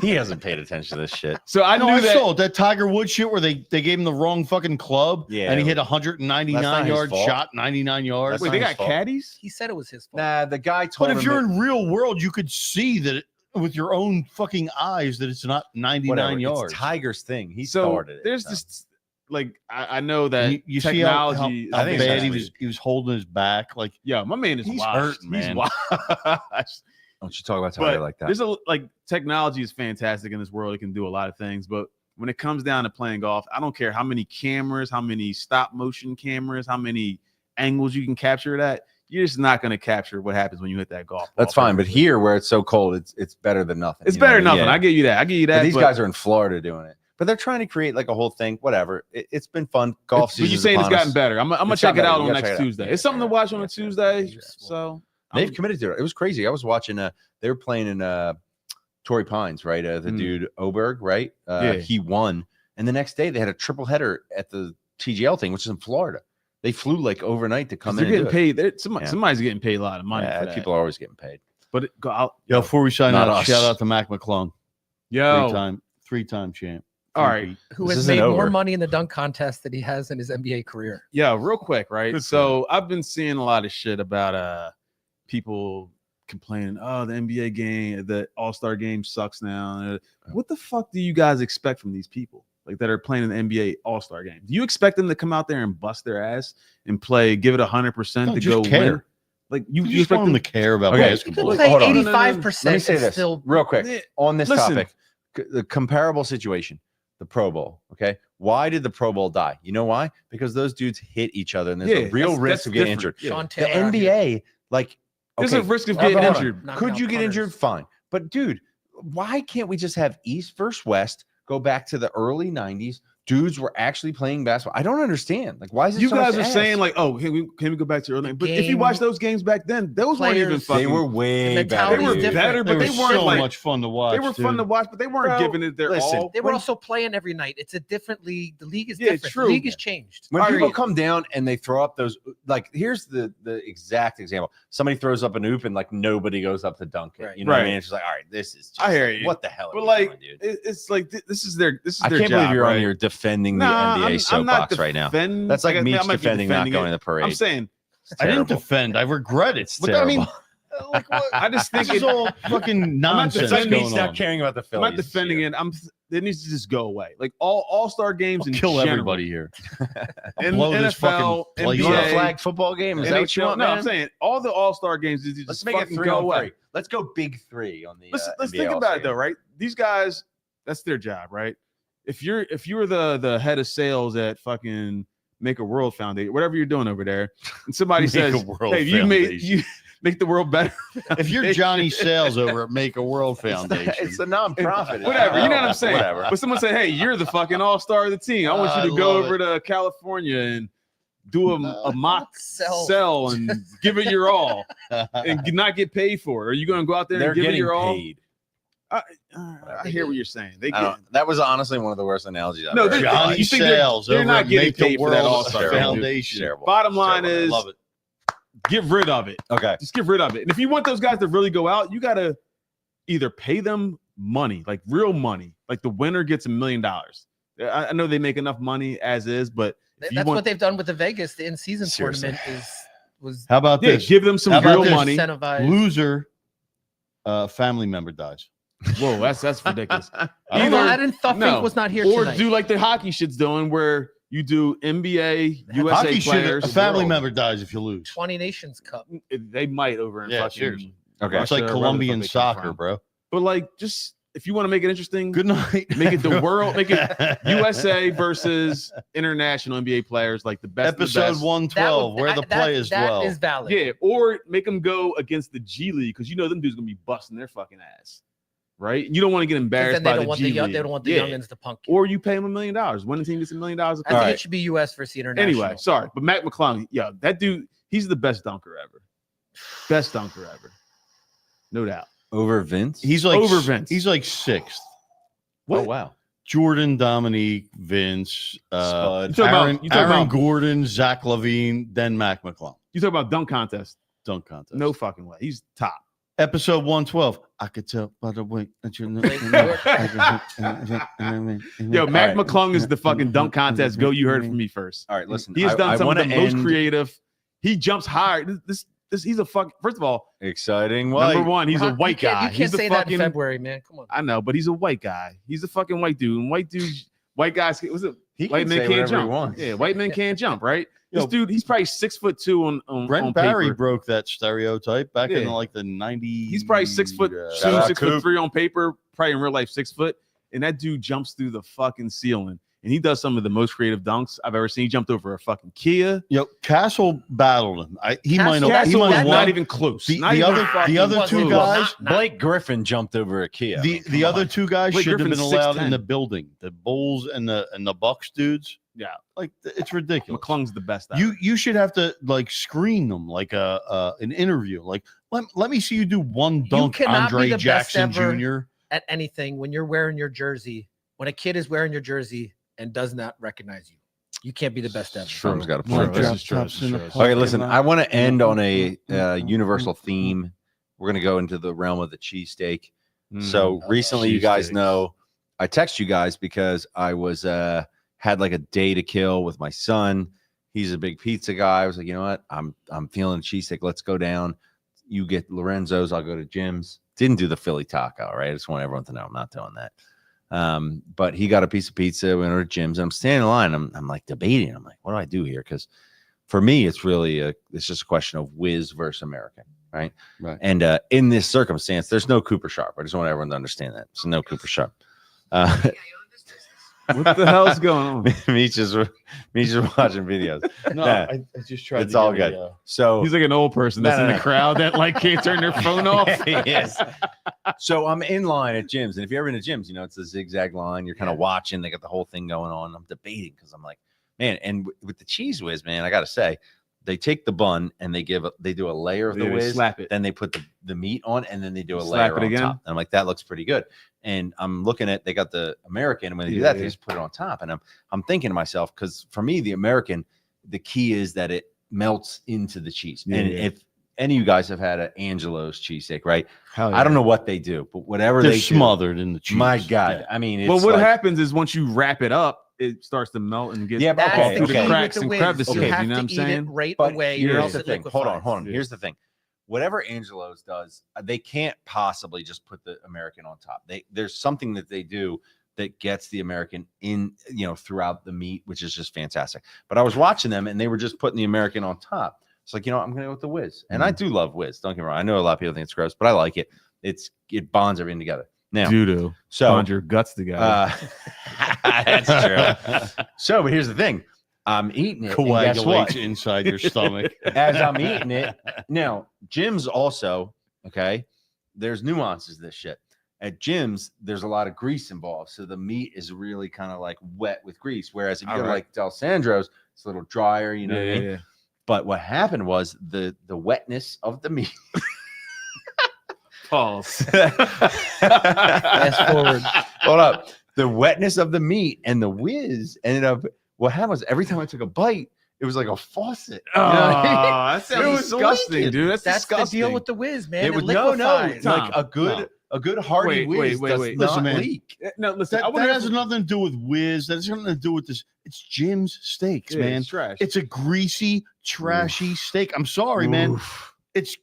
He hasn't paid attention to this shit. so I I know knew I that. saw that Tiger Woods shit where they gave him the wrong fucking club, Yeah. and he hit a That's not 199 his yard fault. shot, 99 yards. That's Wait, not they his got fault. caddies? He said it was his fault. Nah, the guy told But him. if you're in real world, you could see that with your own fucking eyes that it's not 99 whatever, yards. it's Tiger's thing. He So started it. there's so. this like I know that you technology. see how I think bad it's he was holding his back. Like, yeah, my man is he's washed. hurt, man. He's washed. Don't you talk about Tyler But like that? there's like technology is fantastic in this world. It can do a lot of things, but when it comes down to playing golf, I don't care how many cameras, how many stop motion cameras, how many angles you can capture it at. You're just not going to capture what happens when you hit that golf ball. That's fine. But here, where it's so cold, it's better than nothing. It's you know better what than nothing. Yeah. I give you that. I give you that. But these guys are in Florida doing it. But they're trying to create like a whole thing. Whatever. It's been fun. Golf season. But you're saying it's gotten better. I'm gonna check it out on You gotta next check it out. Tuesday. It's something to watch on a Tuesday. So They've committed to it. It was crazy. I was watching. They were playing in Torrey Pines, right? The dude Oberg, right? He won, and the next day they had a triple header at the TGL thing, which is in Florida. They flew like overnight to come in. They're getting paid. Somebody's getting paid a lot of money. Yeah, for that. people are always getting paid. But before we sign Not out, us. shout out to Mac McClung, three-time champ. all right. Who This has isn't made more over. money in the dunk contest than he has in his NBA career. Yeah, real quick, right? Good for So I've been seeing a lot of shit about people complaining, oh, the NBA game, the All-Star game sucks now. What the fuck do you guys expect from these people? Like that are playing in the NBA All-Star game? Do you expect them to come out there and bust their ass and play, give it 100% to go care. win? Like You you just expect want them them to care about Okay. You basketball. can play Hold on. 85%. Let me say and this still real quick on this Listen. topic. The comparable situation, the Pro Bowl. Okay, why did the Pro Bowl die? You know why? Because those dudes hit each other, and there's a real risk of getting injured. Sean The Taylor out here. NBA, like, There's a okay, risk of hold getting on. injured. Knocking Could out you get punters. injured? Fine, but dude, why can't we just have East versus West? Go back to the early '90s. Dudes were actually playing basketball. I don't understand. Like, why is it You so guys much are ass? saying like, oh, can we go back to early? But if you game, watch those games back then, those weren't even players, fucking. they were way the better. They were different. better, but They they were weren't so like much fun to watch. they were fun to watch, but they weren't Bro, giving it their listen, all. They were When- also playing every night. It's a different league. The league is Yeah, different. true. The league has changed. When All people right. come down and they throw up those, like, here's the exact example. Somebody throws up an oop and like nobody goes up to dunk it. Right. You know what I Right. mean? It's just like, all right, this is. Just, I hear like, you. What the hell? Are But you like, doing, dude? it's like this is their I their can't job, believe you're right? on here defending Nah, the NBA I'm not soapbox right now. defending- That's like I Meeks might be defending not going it. to the parade. I'm saying, It's I didn't terrible. defend. I regret it. It's But I mean, terrible. like, what? I just think This is it, all fucking nonsense It's like defending- Meeks going not on. caring about the I'm Phillies. not defending it. It needs to just go away. Like all-star games I'll and kill everybody here. in blow this NFL, fucking place You want a NBA, flag football game? Is that what you NHL. want, No, man? I'm saying all the all-star games need to Let's just make it fucking 3 go on away. 3. Let's go big 3 on the. Let's NBA think about it though, All-Star right? These guys, that's their job, right? If you're the head of sales at fucking Make a World Foundation, whatever you're doing over there, and somebody Make says, a World "Hey, Foundation. you make the world better." If you're Johnny Sales over at Make a World Foundation, It's a non-profit. Whatever, you know what I'm saying? Whatever. But someone say, "Hey, you're the fucking all-star of the team. I want you I to go love over to California and do a mock Sell. sell and give it your all and not get paid for it. Are you going to go out there They're and give it getting your all?" paid. I hear what you're saying. They I get, don't- that was honestly one of the worst analogies I've No, ever they're- heard. Johnny you think they're- Sales they're over not at getting Make a paid for that World All-Star Terrible. Foundation. Terrible. bottom line Terrible. is Love it. get rid of it. Okay. Just get rid of it. And if you want those guys to really go out, you got to either pay them money, like real money, like the winner gets $1 million. I know they make enough money as is, but if you That's want, what they've done with the Vegas. The in-season Seriously. tournament was How about yeah, this? give them some How about real this? money. incentivized. Loser, family member dies. Whoa, that's ridiculous. I don't know. I didn't thought no. Fink was not here Or tonight. do like the hockey shit's doing, where you do NBA, USA Hockey should, players. a family world. member dies if you lose. 20 Nations Cup. They might over in Yeah, fucking seriously. Okay. It's like Russia, wherever the Colombian fuck they come soccer, from. bro. But like, just if you want to make it interesting, Good night. make it the world, make it USA versus international NBA players, like the best. of the Episode best. 112, where the players dwell. That is valid. Yeah, or make them go against the G League because you know them dudes gonna be busting their fucking ass, right? You don't want to get 'Cause embarrassed then they by don't the want G the young, League. they don't want the Yeah. youngins to punk you. Or you pay them $1 million. Winning team gets $1 million. I think Alright. it should be US versus the international. Anyway, sorry, but Mac McClung, yeah, that dude, he's the best dunker ever. Best dunker ever, no doubt. Over Vince? He's like Over Vince. He's like sixth. Oh, wow. Jordan, Dominique, Vince, Spud. You talking Aaron, about- you talking Aaron about- Gordon, Zach Levine, then Mac McClung. You talk about dunk contest? Dunk contest. No fucking way. He's top. Episode 112. I could tell by the way that you're Yo, Yo, Mac right. McClung is the fucking dunk contest. Go, you heard it from me first. All right, listen. He has done some of the wanna most end- creative. He jumps higher. This he's a fuck. First of all, Exciting. White. number one, he's a Ron, white you can't, guy. You He's can't a say that fucking. in February, man. Come on. I know, but he's a white guy. He's a fucking white dude. And white guys. Was it? He White can men say can't whatever he jump. wants. Yeah, white men can't jump, right? Yo, This dude, he's probably 6'2" on Brent Barry paper. broke that stereotype back in Yeah. like the 90s. He's probably 6'2", Shout out Coop. 6'3" on paper, probably in real life 6 foot. And that dude jumps through the fucking ceiling. And he does some of the most creative dunks I've ever seen. He jumped over a fucking Kia. Yo, Castle battled him. He Castle- might have. Castle He might was have not won. Not even close. The, Not the even other, fucking the other close. two guys. Blake Griffin jumped over a Kia. The other two guys Blake should have been Griffin's allowed 6'10". in the building. The Bulls and the Bucks dudes. Yeah. Like it's ridiculous. McClung's the best. You should have to like screen them like an interview. Like let me see you do one dunk, cannot be Andre the best Jackson ever. Jr. At anything when you're wearing your jersey, when a kid is wearing your jersey and does not recognize you, you can't be the best ever. Sherm's got a More point. drop This is tops in the Okay, listen, I want to end on a Mm-hmm. universal theme. We're going to go into the realm of the cheesesteak. So recently, you guys cheesesteaks. know, I text you guys because I was had like a day to kill with my son. He's a big pizza guy. I was like, you know what? I'm feeling cheesesteak. Let's go down. You get Lorenzo's. I'll go to Jim's. Didn't do the Philly taco, right? I just want everyone to know I'm not doing that. But he got a piece of pizza. We went over to Jim's, and I'm standing in line. I'm like debating. I'm like, what do I do here? Because for me, it's really it's just a question of whiz versus American, right? Right. And in this circumstance, there's no Cooper Sharp. I just want everyone to understand that. So no Cooper Sharp. What the hell's going on? Meech is watching videos. No, Yeah. I just tried. It's to all get good. a, So He's like an old person that's No, in no, the no. crowd that like can't turn their phone off. Yes. So I'm in line at gyms, and if you're ever in a gyms, you know it's a zigzag line. You're kind of watching. They got the whole thing going on. I'm debating because I'm like, man. And with the cheese whiz, man, I got to say, they take the bun and they do a layer of the They whiz. slap it. Then they put the meat on, and then they do a Slap layer it on again? top. And I'm like, that looks pretty good. And I'm looking at they got the American, and when they do Yeah, that, they yeah. just put it on top. And I'm thinking to myself, because for me, the American, the key is that it melts into the cheese. Yeah, and yeah. if any of you guys have had an Angelo's cheesesteak, right? Hell I don't know what they do, but whatever they're they smothered in the cheese. do, my God, Yeah. I mean, it's Well, what like, happens is once you wrap it up, it starts to melt and get Yeah, but That's okay, the okay. key cracks with the and whiz. crevices. You Okay. have You know what I'm to eat saying? it right But away. or here's else the it thing. Hold on. liquefies. Yeah. Here's the thing. Whatever Angelo's does, they can't possibly just put the American on top. There's something that they do that gets the American in, throughout the meat, which is just fantastic. But I was watching them, and they were just putting the American on top. It's like, I'm going to go with the whiz. And I do love whiz. Don't get me wrong. I know a lot of people think it's gross, but I like it. It bonds everything together. Now, doo-doo. so Bond your guts together. that's true. So, but here's the thing. I'm eating it. And guess Coagulates what? inside your stomach. As I'm eating it, now Jim's also okay. There's nuances to this shit. At Jim's, there's a lot of grease involved, so the meat is really kind of like wet with grease. Whereas if you go to Alright. like Del Sandro's, it's a little drier. You know what I mean? yeah. But what happened was the wetness of the meat. Pause. Fast forward. Hold up. The wetness of the meat and the whiz ended up. What happened was every time I took a bite, it was like a faucet. You know what I mean? that It sounds was disgusting, leaking. dude. That's That's the disgusting. deal with the whiz, man. It It would no, liquefies. like Tom, a good hearty whiz does wait. not Listen, man. leak. No, listen. That, I that wonder has if- nothing to do with whiz. That has nothing to do with this. It's Jim's Steaks, Yeah, man. it's trash. It's a greasy, trashy steak. I'm sorry, man. Oof. It's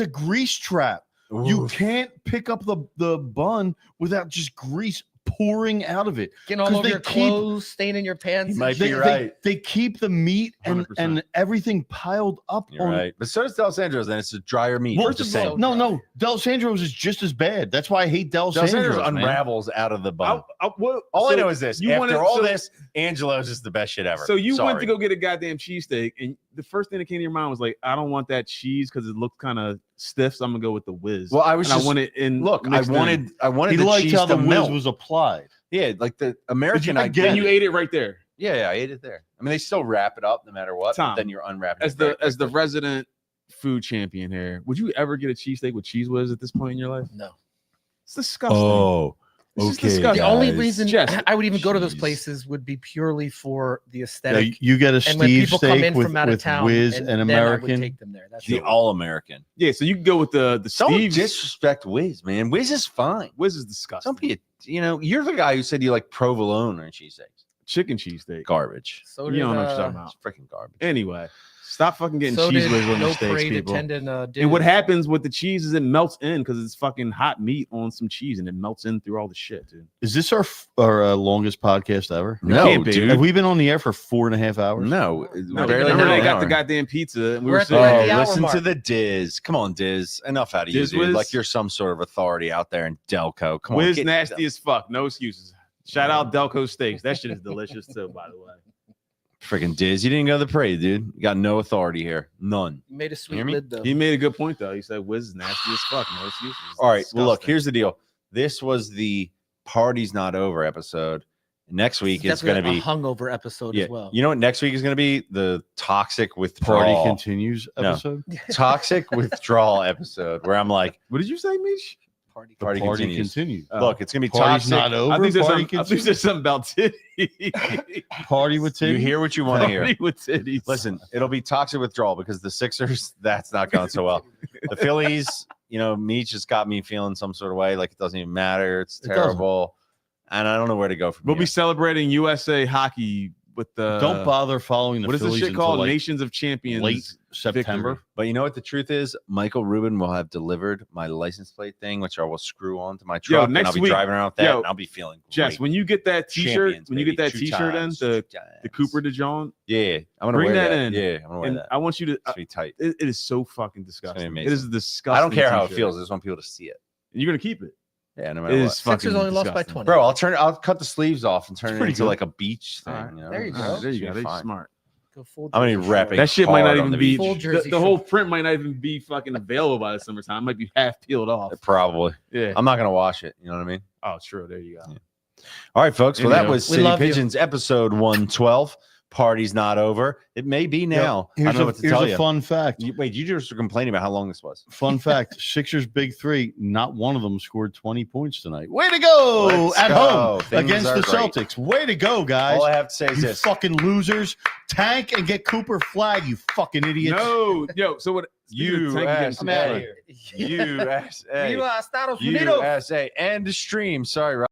a grease trap. You Oof. can't pick up the bun without just grease pouring out of it. Getting all 'Cause over they your keep- clothes, staining your pants. You might and be shit. right. They keep the meat and 100%. everything piled up You're on right. But so does Del Sandro's, and it's a drier meat. Well, I'm just first of saying. all- No, Del Sandro's is just as bad. That's why I hate Del Del Sandro's, Sandro's man. unravels out of the bun. All All I know is this. you After wanted- all so- this, Angelo's is the best shit ever. So you went Sorry. to go get a goddamn cheesesteak, and the first thing that came to your mind was like, I don't want that cheese because it looked kind of stiff, so I'm gonna go with the whiz. Well, I was and just I want it in. look. I mixed in. wanted He the liked cheese how to the whiz melt. was applied. Yeah, like the American. I again, get You it. ate it right there. Yeah, I ate it there. I mean, they still wrap it up no matter what. Tom, but then you're unwrapping As it very the quickly. resident food champion here, would you ever get a cheesesteak with cheese whiz at this point in your life? No. It's disgusting. Oh, It's just disgusting. The only reason Jess, I would even go to those jeez. places would be purely for the Yeah, aesthetic. you get a and when Steve people come steak in with, from out of with town, whiz and and then I would American. take them there. That's the it. all American. Yeah, so you can go with the Don't Steve's. disrespect Wiz, man. Wiz is fine. Whiz is disgusting. Don't be you're the guy who said you like provolone on cheesesteaks. chicken cheesesteak. Garbage. So You don't know what you're talking It's about. freaking garbage. Anyway, stop fucking getting So cheese did whiz on no your steaks, parade people. attendant. And what happens with the cheese is it melts in because it's fucking hot meat on some cheese and it melts in through all the shit, dude. Is this our longest podcast ever? No, can't be. dude. Have we been on the air for 4.5 hours? No, No, barely remember had they an got hour. the goddamn pizza and we We're were at the sitting end of there. the hour Listen mark. to the Diz. Come on, Diz. Enough out of you, Diz dude. Wiz? Like you're some sort of authority out there in Delco. Come on, Wiz get- nasty as fuck. No excuses. Shout out Delco Steaks. That shit is delicious too, by the way. Freaking Diz. You didn't go to the parade, dude. You got no authority here. None. You made a Hear sweet me? lid though. He made a good point though. He said Wiz is nasty as fuck. No excuses. All right. Well, look, Disgusting. here's the deal. This was the Party's Not Over episode. Next week is going to Definitely be a hungover episode yeah. as well. You know what next week is going to be? The toxic Party withdrawal. continues No. episode. Toxic withdrawal episode where I'm like, What did you say, Mish? Party. Party continues. look, it's going to be Party's toxic. not over. I think there's Party something, I think there's something about titties. Party with You titties. hear what you want to hear. Party with titties. Listen, it'll be toxic withdrawal because the Sixers, that's not going so well. The Phillies, Meach just got me feeling some sort of way. Like it doesn't even matter. It's It doesn't. terrible. And I don't know where to go from We'll here. be celebrating USA hockey with the Don't bother following the what is this Phillies shit until called? like Nations of Champions. late September. victory. But you know what the truth is? Michael Rubin will have delivered my license plate thing, which I will screw onto my truck. And next I'll be week- driving around with that, yo, and I'll be feeling Jess, great. when you get that T-shirt, Champions, when you get baby. that Two T-shirt times, the two times. Cooper DeJohn, Yeah, I'm gonna Bring wear that that. in. Yeah, I'm gonna wear and that. I want you to. It's gonna be tight. It is so fucking disgusting. It amazing. is disgusting. I don't care how it T-shirt. feels. I just want people to see it. And you're gonna keep it. Yeah, no It matter is what. fucking Sixers only lost by disgusting. 20. Bro, I'll cut the sleeves off and turn it pretty into good. like a beach thing. All right. You know? There you All go. right, there you go. Should be They're fine. smart. Go full I'm gonna jersey be short. repping. That shit might not hard on even the be Full beach. jersey the whole short. print might not even be fucking available by the summertime. It might be half peeled off. Probably. Yeah. I'm not gonna wash it. You know what I mean? Oh, true. There you go. Yeah. All right, folks. Well, that Anyhow, was we City love you. Pigeons episode 112. Party's not over. It may be now. I Here's don't know a, what to here's tell a you. fun fact. Wait, you just were complaining about how long this was. Fun fact: Sixers big three. Not one of them scored 20 points tonight. Way to go Let's at go. home Things against are the great. Celtics. Way to go, guys! All I have to say is You this. fucking losers! Tank and get Cooper flag. You fucking idiots! No, yo. So what? speaking of Tank getting USA. some I'm out flag, of here. USA. Viva Estados Unidos. USA. And the stream. Sorry, Rob.